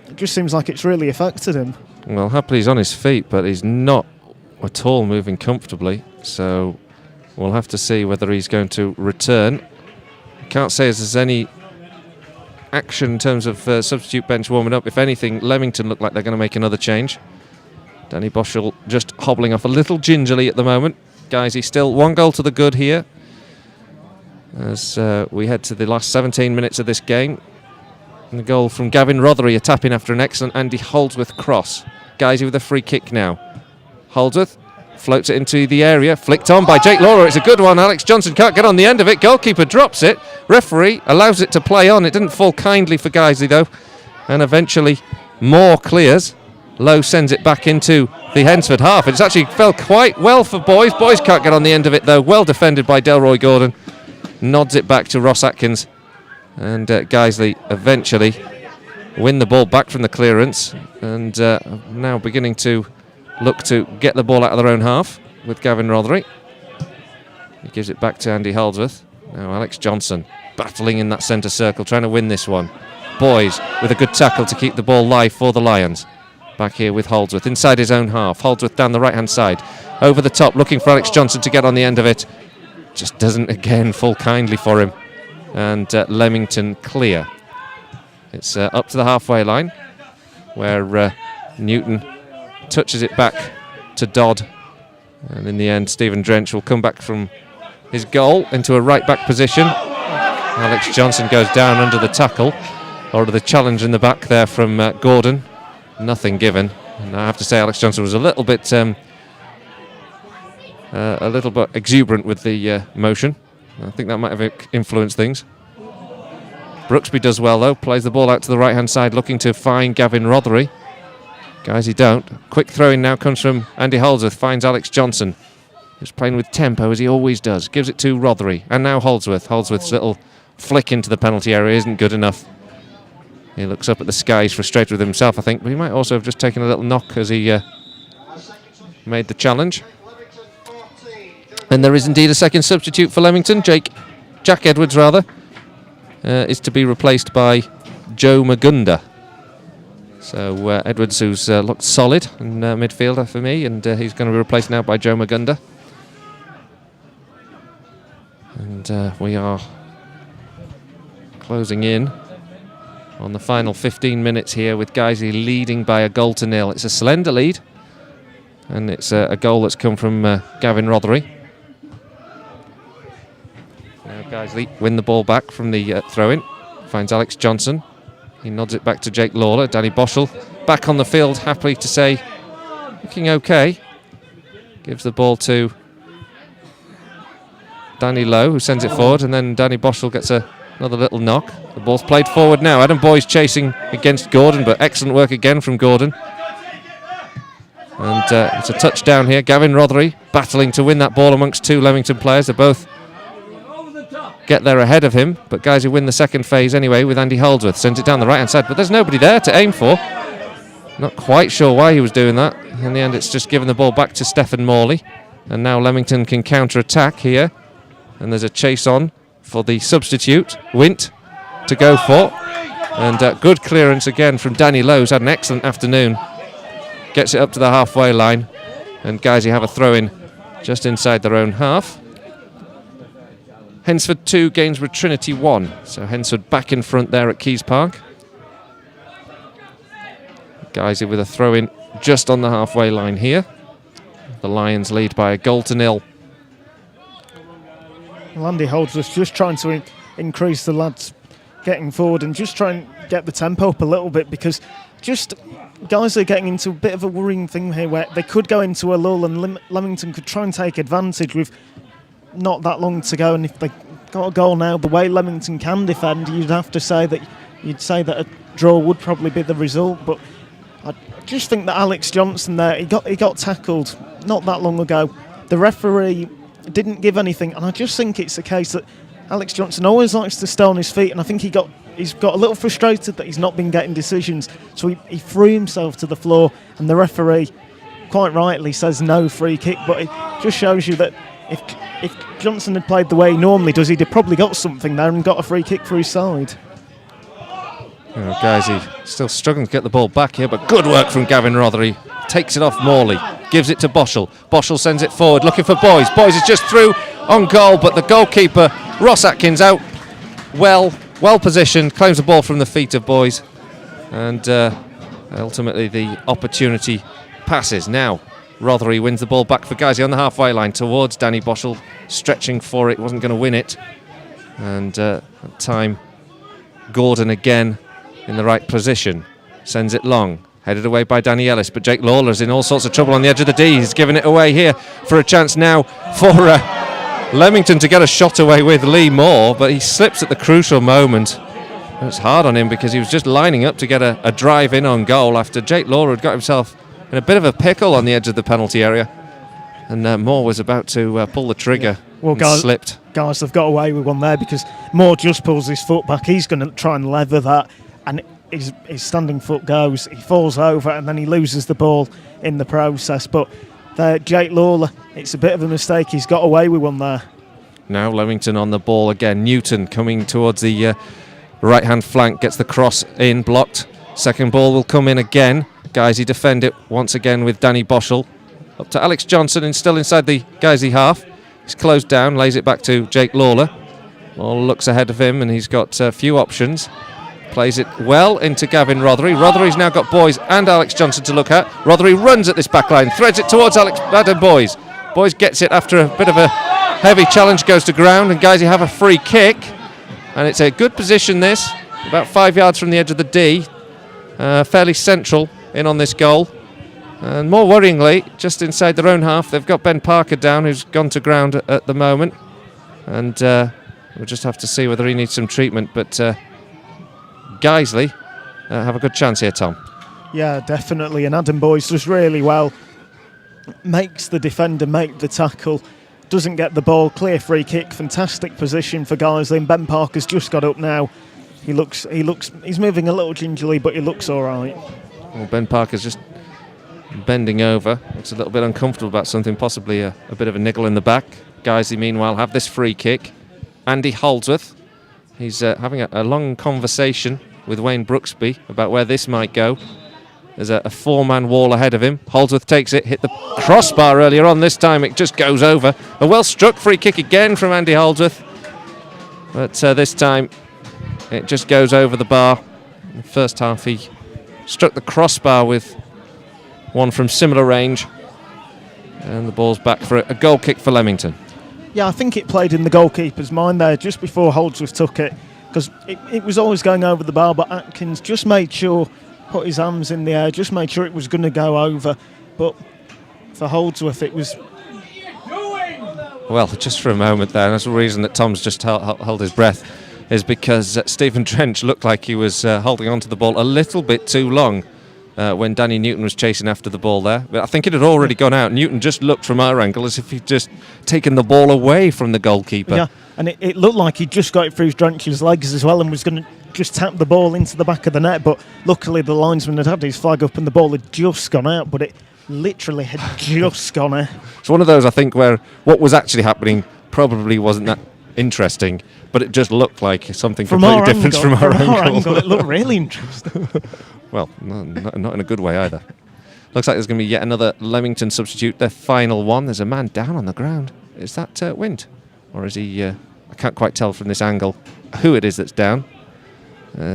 it just seems like it's really affected him. Well, happily he's on his feet, but he's not at all moving comfortably, so we'll have to see whether he's going to return. Can't say as there's any action in terms of substitute bench warming up. If anything, Leamington look like they're going to make another change. Danny Boschel just hobbling off a little gingerly at the moment. Guys, he's still 1 goal to the good here as we head to the last 17 minutes of this game. And the goal from Gavin Rothery, a tap in after an excellent Andy Holdsworth cross. Guisey with a free kick now. Holdsworth floats it into the area, flicked on by Jake Lawler. It's a good one. Alex Johnson can't get on the end of it. Goalkeeper drops it. Referee allows it to play on. It didn't fall kindly for Guiseley though. And eventually Moore clears. Lowe sends it back into the Hensford half. It's actually fell quite well for Boyes. Boyes can't get on the end of it though. Well defended by Delroy Gordon. Nods it back to Ross Atkins. And Guiseley eventually win the ball back from the clearance. And now beginning to look to get the ball out of their own half with Gavin Rothery. He gives it back to Andy Holdsworth. Now Alex Johnson battling in that centre circle, trying to win this one. Boyes with a good tackle to keep the ball live for the Lions. Back here with Holdsworth inside his own half. Holdsworth down the right hand side, over the top, looking for Alex Johnson to get on the end of it. Just doesn't again fall kindly for him. And Leamington clear. It's up to the halfway line where Newton touches it back to Dodd, and in the end Stephen Drench will come back from his goal into a right back position. Alex Johnson goes down under the tackle, or the challenge in the back there from Gordon. Nothing given, and I have to say Alex Johnson was a little bit exuberant with the motion. I think that might have influenced things. Brooksby does well though, plays the ball out to the right hand side looking to find Gavin Rothery. Guys, he don't. Quick throw in now comes from Andy Holdsworth, finds Alex Johnson. He's playing with tempo as he always does. Gives it to Rothery and now Holdsworth. Holdsworth's little flick into the penalty area isn't good enough. He looks up at the sky, he's frustrated with himself I think, but he might also have just taken a little knock as he made the challenge. And there is indeed a second substitute for Leamington. Jack Edwards is to be replaced by Joe Magunda. So Edwards, who's looked solid in midfielder for me, and he's going to be replaced now by Joe Magunda. And we are closing in on the final 15 minutes here with Guiseley leading by a goal to nil. It's a slender lead, and it's a goal that's come from Gavin Rothery. Now Guiseley win the ball back from the throw-in. Finds Alex Johnson. He nods it back to Jake Lawler. Danny Boschel back on the field, happy to say, looking okay. Gives the ball to Danny Lowe, who sends it forward, and then Danny Boschel gets another little knock. The ball's played forward now. Adam Boy's chasing against Gordon, but excellent work again from Gordon. And it's a touchdown here. Gavin Rothery battling to win that ball amongst two Leamington players. They both get there ahead of him, but guys who win the second phase anyway with Andy Holdsworth. Sends it down the right hand side, but there's nobody there to aim for. Not quite sure why he was doing that. In the end, it's just given the ball back to Stephen Morley, and now Leamington can counter-attack here, and there's a chase on for the substitute Wint to go for, and good clearance again from Danny Lowe, who's had an excellent afternoon. Gets it up to the halfway line, and guys, you have a throw-in just inside their own half. Hensford 2, Gainsborough Trinity 1. So Hensford back in front there at Keys Park. Guys with a throw-in just on the halfway line here. The Lions lead by a goal to nil. Andy Holdsworth just trying to increase the lads getting forward and just try and get the tempo up a little bit, because just guys are getting into a bit of a worrying thing here where they could go into a lull and Leamington could try and take advantage with not that long to go, and if they got a goal now, the way Leamington can defend, you'd say that a draw would probably be the result. But I just think that Alex Johnson there, he got tackled not that long ago. The referee didn't give anything, and I just think it's a case that Alex Johnson always likes to stay on his feet, and I think he's got a little frustrated that he's not been getting decisions, so he threw himself to the floor, and the referee quite rightly says no free kick. But it just shows you that if Johnson had played the way he normally does, he'd have probably got something there and got a free kick for his side. Oh, guys, he's still struggling to get the ball back here, but good work from Gavin Rothery. Takes it off Morley, gives it to Boschel. Boschel sends it forward, looking for Boys. Boys is just through on goal, but the goalkeeper, Ross Atkins, out well positioned, claims the ball from the feet of Boys, and ultimately the opportunity passes. Now Rothery wins the ball back for Guiseley on the halfway line towards Danny Boschel, stretching for it, wasn't going to win it. And at time, Gordon again in the right position, sends it long, headed away by Danny Ellis, but Jake Lawler's in all sorts of trouble on the edge of the D. He's giving it away here for a chance now for Leamington to get a shot away with Lee Moore, but he slips at the crucial moment. It's hard on him because he was just lining up to get a drive in on goal after Jake Lawler had got himself in a bit of a pickle on the edge of the penalty area, and Moore was about to pull the trigger. Well, guys, slipped. Guys, they've got away with one there because Moore just pulls his foot back. He's going to try and lever that, and his standing foot goes. He falls over, and then he loses the ball in the process. But Jake Lawler, it's a bit of a mistake. He's got away with one there. Now Leamington on the ball again. Newton coming towards the right-hand flank, gets the cross in, blocked. Second ball will come in again. Guiseley defend it once again with Danny Boschel. Up to Alex Johnson, and still inside the Guiseley half. He's closed down, lays it back to Jake Lawler. Lawler looks ahead of him, and he's got a few options. Plays it well into Gavin Rothery. Rothery's now got Boys and Alex Johnson to look at. Rothery runs at this back line, threads it towards Adam Boys. Boys gets it after a bit of a heavy challenge, goes to ground, and Guiseley have a free kick. And it's a good position, this, about 5 yards from the edge of the D. Fairly central in on this goal. And more worryingly, just inside their own half, they've got Ben Parker down, who's gone to ground at the moment. and we'll just have to see whether he needs some treatment. But Guiseley have a good chance here, Tom. Yeah, definitely. And Adam Boyce does really well. Makes the defender make the tackle. Doesn't get the ball. Clear free kick. Fantastic position for Guiseley. And Ben Parker's just got up now. He's moving a little gingerly, but he looks all right. Well, Ben Parker's just bending over. Looks a little bit uncomfortable about something, possibly a bit of a niggle in the back. Guiseley, meanwhile, have this free kick. Andy Holdsworth, he's having a long conversation with Wayne Brooksby about where this might go. There's a four-man wall ahead of him. Holdsworth takes it, hit the crossbar earlier on. This time it just goes over. A well-struck free kick again from Andy Holdsworth. But this time it just goes over the bar. In the first half he struck the crossbar with one from similar range. And the ball's back for a goal kick for Leamington. Yeah, I think it played in the goalkeeper's mind there just before Holdsworth took it, because it was always going over the bar, but Atkins just made sure, put his arms in the air, just made sure it was going to go over. But for Holdsworth, it was... Well, just for a moment there, and that's the reason that Tom's just held his breath, is because Stephen Trench looked like he was holding on to the ball a little bit too long when Danny Newton was chasing after the ball there. But I think it had already gone out. Newton just looked from our angle as if he'd just taken the ball away from the goalkeeper. Yeah, and it looked like he just got it through Drench's legs as well and was going to just tap the ball into the back of the net. But luckily the linesman had his flag up and the ball had just gone out, but it literally had just gone out. It's one of those, I think, where what was actually happening probably wasn't that interesting, but it just looked like something completely different from our angle. It looked really interesting. Well, not in a good way either. Looks like there's going to be yet another Leamington substitute, their final one. There's a man down on the ground. Is that Wint? Or is he... I can't quite tell from this angle who it is that's down.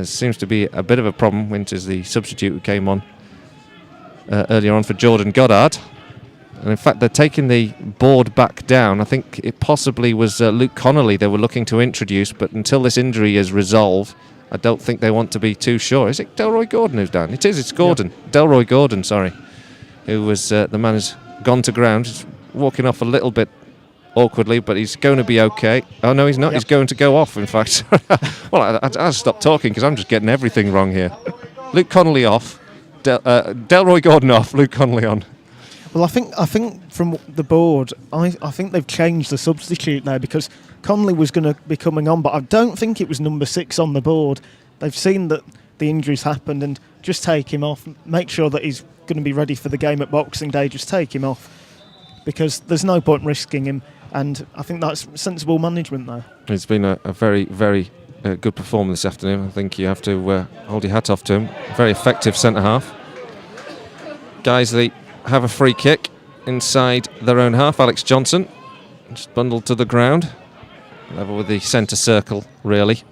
Seems to be a bit of a problem. Wint is the substitute who came on earlier on for Jordan Goddard. And in fact, they're taking the board back down. I think it possibly was Luke Connolly they were looking to introduce, but until this injury is resolved, I don't think they want to be too sure. Is it Delroy Gordon who's down? It is, it's Gordon. Yep. Delroy Gordon, sorry. Who was, the man has gone to ground. He's walking off a little bit awkwardly, but he's going to be okay. Oh, no, he's not. Yep. He's going to go off, in fact. Well, I'll stop talking because I'm just getting everything wrong here. Luke Connolly off. Delroy Gordon off. Luke Connolly on. Well, I think from the board, I think they've changed the substitute now because Connolly was going to be coming on, but I don't think it was number 6 on the board. They've seen that the injuries happened and just take him off, make sure that he's going to be ready for the game at Boxing Day, just take him off because there's no point risking him, and I think that's sensible management there. It's been a very, very good performance this afternoon. I think you have to hold your hat off to him. Very effective centre-half. Guiseley have a free kick inside their own half. Alex Johnson just bundled to the ground, level with the centre circle really,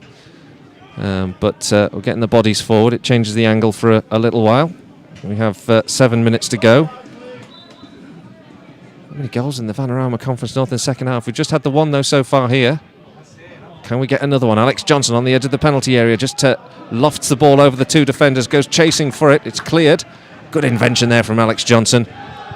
but we're getting the bodies forward. It changes the angle for a little while. We have 7 minutes to go. How many goals in the Vanarama Conference North in the second half? We've just had the one though so far here. Can we get another one? Alex Johnson on the edge of the penalty area just lofts the ball over the two defenders, goes chasing for it. It's cleared. Good invention there from Alex Johnson.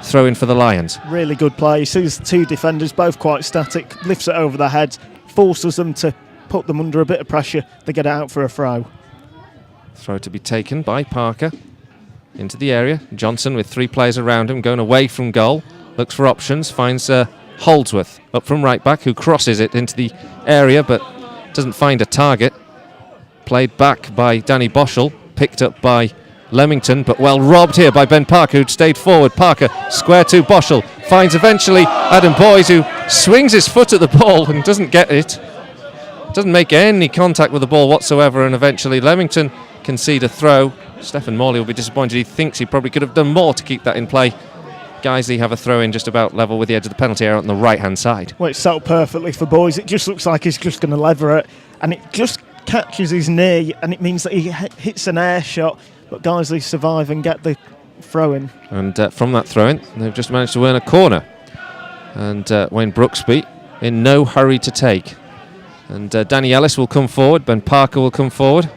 Throw in for the Lions. Really good play. He sees the two defenders, both quite static, lifts it over their heads, forces them to put them under a bit of pressure. They get it out for a throw. Throw to be taken by Parker into the area. Johnson with 3 players around him, going away from goal. Looks for options, finds Holdsworth up from right back, who crosses it into the area but doesn't find a target. Played back by Danny Boschel, picked up by Leamington, but well robbed here by Ben Parker, who'd stayed forward. Parker, square to Boschel, finds eventually Adam Boyes, who swings his foot at the ball and doesn't get it. Doesn't make any contact with the ball whatsoever, and eventually Leamington concede a throw. Stephen Morley will be disappointed. He thinks he probably could have done more to keep that in play. Guiseley have a throw in just about level with the edge of the penalty area on the right-hand side. Well, it's set up perfectly for Boyes. It just looks like he's just going to lever it, and it just catches his knee, and it means that he hits an air shot. But Guiseley survive and get the throw-in. And from that throw-in, they've just managed to earn a corner. And Wayne Brooksby in no hurry to take. And Danny Ellis will come forward. Ben Parker will come forward.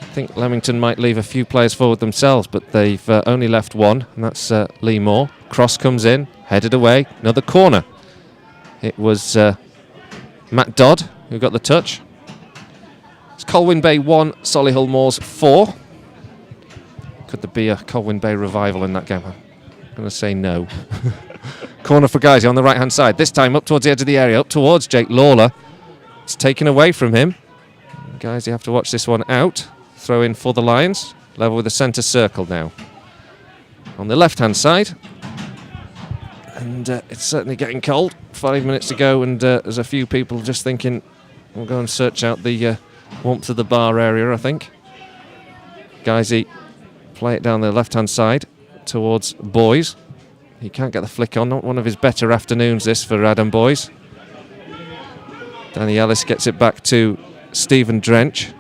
I think Leamington might leave a few players forward themselves, but they've only left one, and that's Leamington. Cross comes in, headed away. Another corner. It was Matt Dodd, who got the touch. It's Colwyn Bay 1, Solihull Moors 4. Could there be a Colwyn Bay revival in that game? I'm going to say no. Corner for Guiseley on the right-hand side. This time up towards the edge of the area, up towards Jake Lawler. It's taken away from him. Guiseley have to watch this one out. Throw in for the Lions. Level with the centre circle now. On the left-hand side. And it's certainly getting cold. 5 minutes to go, and there's a few people just thinking we'll go and search out the warmth of the bar area, I think. Guiseley play it down the left-hand side towards Boys. He can't get the flick on. Not one of his better afternoons, this, for Adam Boys. Danny Ellis gets it back to Stephen Drench.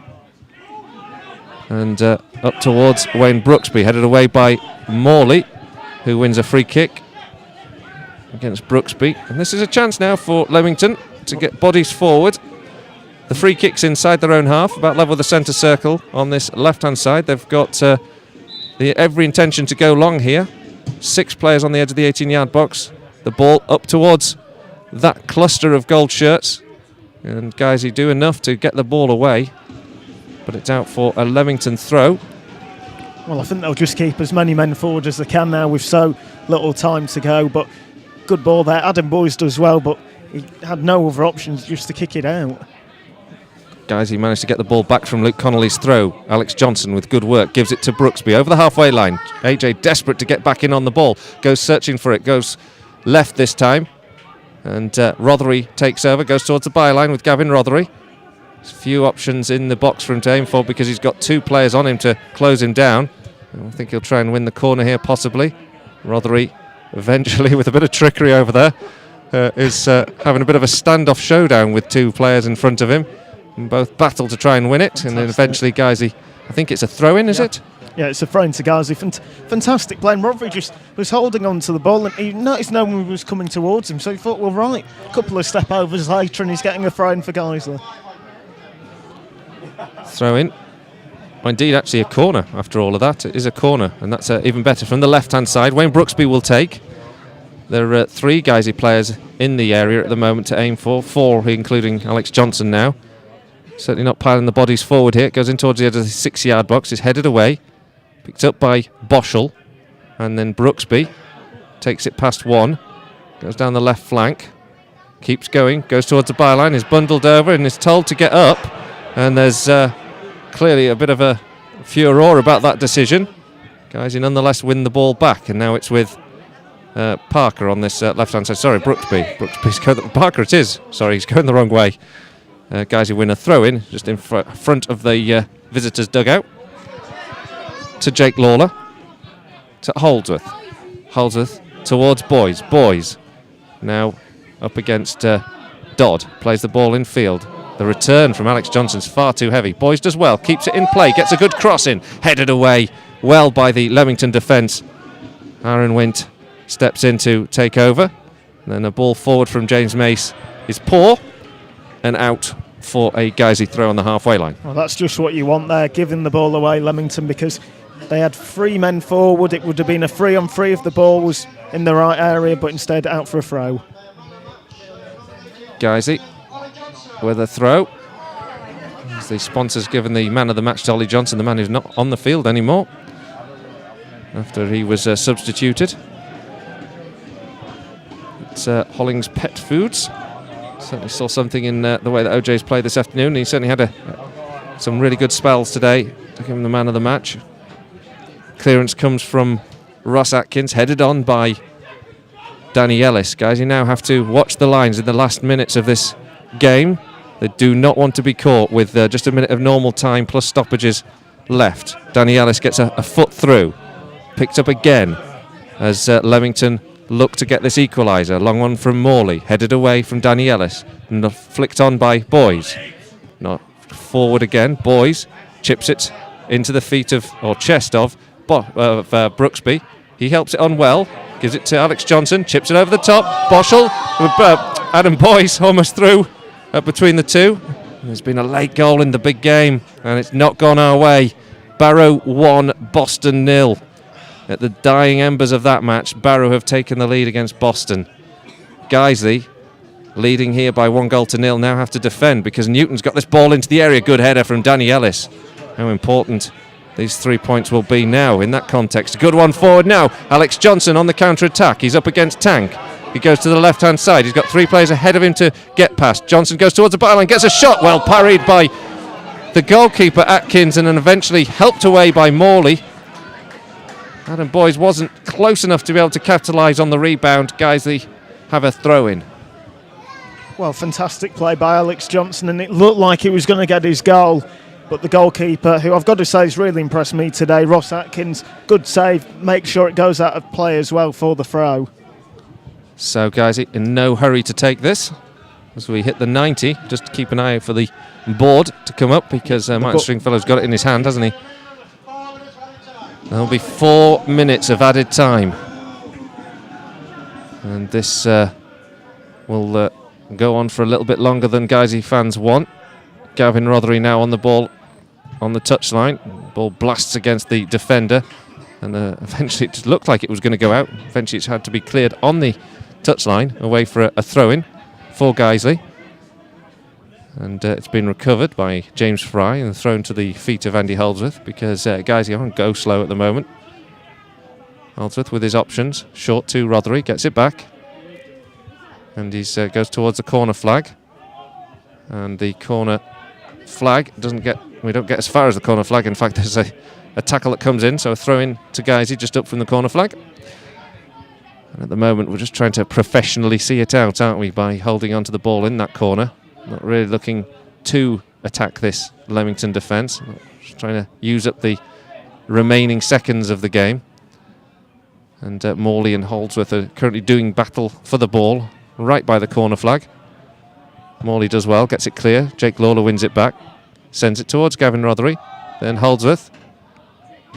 And up towards Wayne Brooksby, headed away by Morley, who wins a free kick against Brooksby. And this is a chance now for Leamington to get bodies forward. The free kick's inside their own half, about level with the centre circle on this left-hand side. They've got every intention to go long here. 6 players on the edge of the 18-yard box. The ball up towards that cluster of gold shirts. And Guiseley do enough to get the ball away. But it's out for a Leamington throw. Well, I think they'll just keep as many men forward as they can now with so little time to go. But good ball there. Adam Boys does well, but he had no other options just to kick it out. Guiseley managed to get the ball back from Luke Connolly's throw. Alex Johnson with good work gives it to Brooksby over the halfway line. AJ desperate to get back in on the ball. Goes searching for it. Goes left this time. And Rothery takes over. Goes towards the byline with Gavin Rothery. There's few options in the box for him to aim for because he's got 2 players on him to close him down. I think he'll try and win the corner here possibly. Rothery eventually, with a bit of trickery over there, is having a bit of a standoff showdown with 2 players in front of him. And both battle to try and win it. Fantastic. And then eventually Guiseley, I think it's a throw-in, is it? Yeah, it's a throw-in to Guiseley. Fantastic play. And Rothery just was holding on to the ball and he noticed no one was coming towards him. So he thought, well, right, a couple of step-overs later and he's getting a throw-in for Guiseley. Throw-in. Well, indeed, actually a corner after all of that. It is a corner, and that's even better. From the left-hand side, Wayne Brooksby will take. There are 3 Guiseley players in the area at the moment to aim for. 4, including Alex Johnson now. Certainly not piling the bodies forward here. It goes in towards the edge of the 6-yard box. Is headed away. Picked up by Boschel. And then Brooksby takes it past 1. Goes down the left flank. Keeps going. Goes towards the byline. Is bundled over and is told to get up. And there's clearly a bit of a furore about that decision. Guys, nonetheless win the ball back. And now it's with Parker on this left-hand side. Sorry, Brooksby. Brooksby's going... Parker it is. Sorry, he's going the wrong way. Guys who win a throw-in just in front of the visitors' dugout. To Jake Lawler. To Holdsworth. Holdsworth towards Boys. Boys now up against Dodd. Plays the ball in field. The return from Alex Johnson's far too heavy. Boys does well. Keeps it in play. Gets a good cross in. Headed away well by the Leamington defence. Aaron Wint steps in to take over. And then a ball forward from James Mace is poor. And out for a Guiseley throw on the halfway line. Well, that's just what you want there, giving the ball away, Leamington, because they had 3 men forward. It would have been a 3-on-3 if the ball was in the right area, but instead out for a throw. Guiseley with a throw. As the sponsors given the man of the match to Ollie Johnson, the man who's not on the field anymore after he was substituted. It's Hollings Pet Foods. Certainly saw something in the way that OJ's played this afternoon. He certainly had some really good spells today to give him the man of the match. Clearance comes from Ross Atkins, headed on by Danny Ellis. Guys, you now have to watch the lines in the last minutes of this game. They do not want to be caught with just a minute of normal time plus stoppages left. Danny Ellis gets a foot through. Picked up again as Leamington look to get this equaliser. Long one from Morley, headed away from Danny Ellis. And flicked on by Boys. Not forward again. Boys chips it into the feet of, or chest of, Brooksby. He helps it on well. Gives it to Alex Johnson. Chips it over the top. Boschel. Adam Boys almost through between the two. There's been a late goal in the big game, and it's not gone our way. Barrow 1, Boston 0. At the dying embers of that match, Barrow have taken the lead against Boston. Guiseley leading here by 1-0, now have to defend because Newton's got this ball into the area. Good header from Danny Ellis. How important these 3 points will be now in that context. Good one forward now. Alex Johnson on the counter-attack. He's up against Tank. He goes to the left-hand side. He's got 3 players ahead of him to get past. Johnson goes towards the byline, gets a shot. Well parried by the goalkeeper Atkins and then eventually helped away by Morley. Adam Boys wasn't close enough to be able to capitalise on the rebound. Guiseley have a throw-in. Well, fantastic play by Alex Johnson, and it looked like he was going to get his goal. But the goalkeeper, who I've got to say has really impressed me today, Ross Atkins, good save, make sure it goes out of play as well for the throw. So Guiseley in no hurry to take this as we hit the 90. Just keep an eye out for the board to come up because Martin Stringfellow's got it in his hand, hasn't he? There'll be 4 minutes of added time. And this will go on for a little bit longer than Guiseley fans want. Gavin Rothery now on the ball on the touchline. Ball blasts against the defender. And eventually it looked like it was going to go out. Eventually it's had to be cleared on the touchline away for a throw-in for Guiseley. And it's been recovered by James Fry and thrown to the feet of Andy Holdsworth because Guiseley are on go slow at the moment. Holdsworth with his options. Short to Rothery, gets it back. And he goes towards the corner flag. And the corner flag we don't get as far as the corner flag. In fact, there's a tackle that comes in, so a throw-in to Guiseley just up from the corner flag. And at the moment, we're just trying to professionally see it out, aren't we, by holding onto the ball in that corner. Not really looking to attack this Leamington defence. Just trying to use up the remaining seconds of the game. And Morley and Holdsworth are currently doing battle for the ball right by the corner flag. Morley does well, gets it clear. Jake Lawler wins it back, sends it towards Gavin Rothery. Then Holdsworth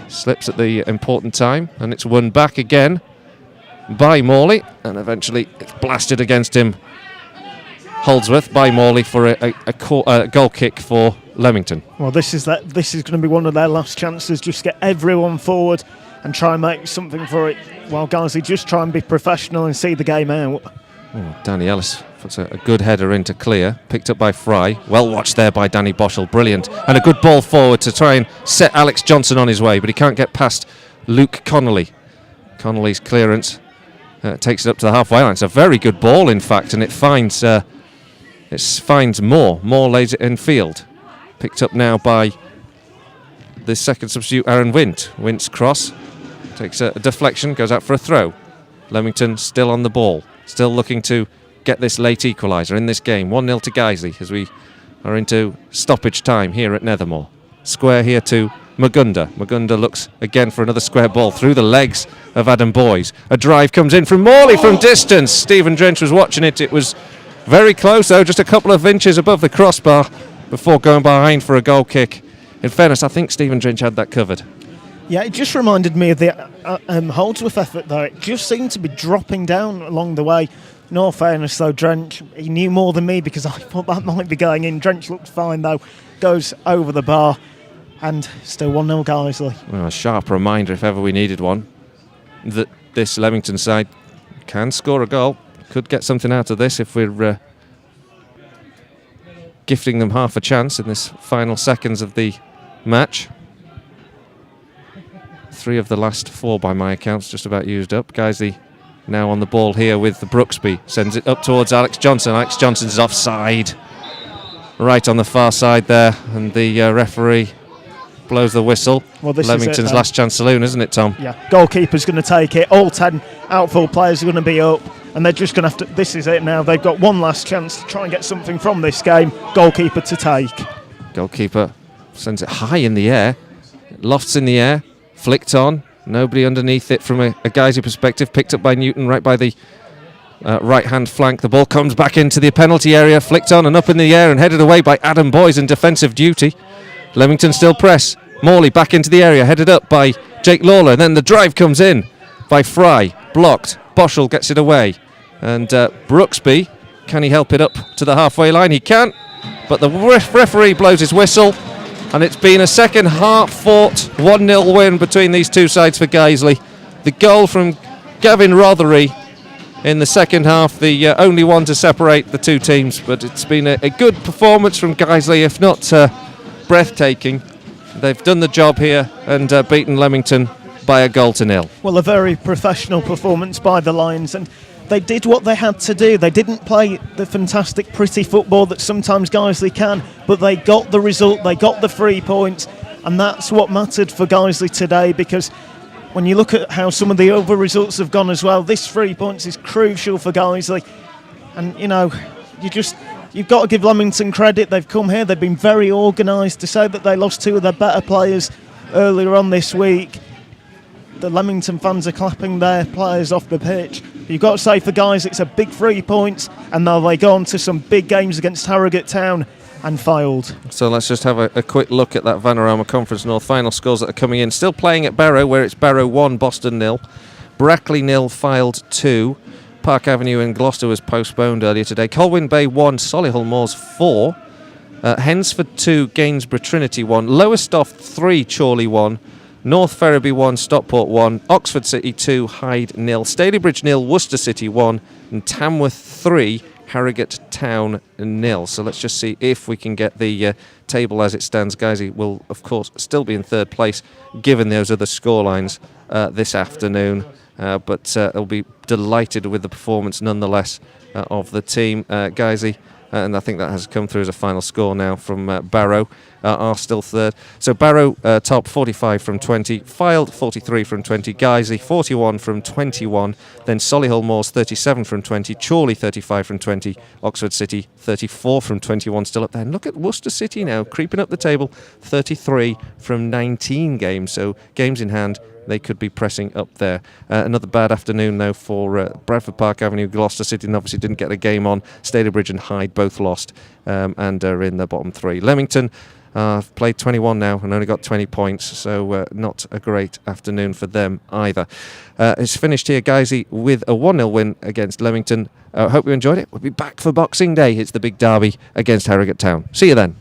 slips at the important time, and it's won back again by Morley, and eventually it's blasted against him. Holdsworth by Morley for a goal kick for Leamington. Well, this is going to be one of their last chances. Just get everyone forward and try and make something for it. While Guiseley just try and be professional and see the game out. Oh, Danny Ellis puts a good header into clear, picked up by Fry. Well watched there by Danny Boschel, brilliant. And a good ball forward to try and set Alex Johnson on his way, but he can't get past Luke Connolly. Connolly's clearance takes it up to the halfway line. It's a very good ball, in fact, and it finds Moore. Moore lays it in field. Picked up now by the second substitute, Aaron Wint. Wint's cross takes a deflection, goes out for a throw. Leamington still on the ball, still looking to get this late equaliser in this game. 1-0 to Guiseley as we are into stoppage time here at Nethermoor. Square here to Magunda. Magunda looks again for another square ball through the legs of Adam Boys. A drive comes in from Morley from distance. Stephen Drench was watching it. It was very close though, just a couple of inches above the crossbar before going behind for a goal kick. In fairness, I think Stephen Drench had that covered. Yeah, it just reminded me of the Holdsworth effort though. It just seemed to be dropping down along the way. In all fairness though, Drench, he knew more than me because I thought that might be going in. Drench looked fine though, goes over the bar, and still 1-0 Guiseley. Well, a sharp reminder, if ever we needed one, that this Leamington side can score a goal. Could get something out of this if we're gifting them half a chance in this final seconds of the match. 3 of the last 4 by my accounts just about used up. Guiseley now on the ball here with the Brooksby. Sends it up towards Alex Johnson. Alex Johnson's offside. Right on the far side there. And the referee blows the whistle. Well, this Leamington's last chance saloon, isn't it, Tom? Yeah, goalkeeper's going to take it. All 10 outfield players are going to be up. And they're just going to have to... This is it now. They've got one last chance to try and get something from this game. Goalkeeper to take. Goalkeeper sends it high in the air. Lofts in the air. Flicked on. Nobody underneath it from a Guiseley perspective. Picked up by Newton right by the right-hand flank. The ball comes back into the penalty area. Flicked on and up in the air and headed away by Adam Boys in defensive duty. Leamington still press. Morley back into the area. Headed up by Jake Lawler. And then the drive comes in by Fry. Blocked. Boschel gets it away. And Brooksby, can he help it up to the halfway line? He can. But the referee blows his whistle. And it's been a second hard-fought 1-0 win between these two sides for Guiseley. The goal from Gavin Rothery in the second half, the only one to separate the two teams. But it's been a good performance from Guiseley, if not breathtaking. They've done the job here and beaten Leamington by 1-0. Well, a very professional performance by the Lions, and they did what they had to do. They didn't play the fantastic, pretty football that sometimes Guiseley can, but they got the result, they got the 3 points, and that's what mattered for Guiseley today, because when you look at how some of the other results have gone as well, this 3 points is crucial for Guiseley. And, you know, you've got to give Leamington credit. They've come here, they've been very organised. To say that they lost 2 of their better players earlier on this week, the Leamington fans are clapping their players off the pitch. You've got to say for guys, it's a big 3 points, and now they go on to some big games against Harrogate Town and failed. So let's just have a quick look at that Vanarama Conference North final scores that are coming in. Still playing at Barrow, where it's Barrow 1, Boston 0. Brackley 0, Fylde 2. Park Avenue in Gloucester was postponed earlier today. Colwyn Bay 1, Solihull Moors 4. Hensford 2, Gainsborough Trinity 1. Lowestoft 3, Chorley 1. North Ferriby 1, Stockport 1, Oxford City 2, Hyde 0, Stalybridge 0, Worcester City 1, and Tamworth 3, Harrogate Town 0. So let's just see if we can get the table as it stands. Guiseley will, of course, still be in third place given those other scorelines this afternoon. But they'll be delighted with the performance nonetheless of the team. Guiseley, and I think that has come through as a final score now from Barrow, are still third. So Barrow top 45 from 20, Fylde 43 from 20, Guiseley 41 from 21, then Solihull Moors 37 from 20, Chorley 35 from 20, Oxford City 34 from 21 still up there. And look at Worcester City now creeping up the table, 33 from 19 games, so games in hand. They could be pressing up there. Another bad afternoon, though, for Bradford Park Avenue. Gloucester City and obviously didn't get a game on. Stalybridge and Hyde both lost and are in the bottom 3. Leamington played 21 now and only got 20 points, so not a great afternoon for them either. It's finished here, Guiseley, with a 1-0 win against Leamington. Hope you enjoyed it. We'll be back for Boxing Day. It's the big derby against Harrogate Town. See you then.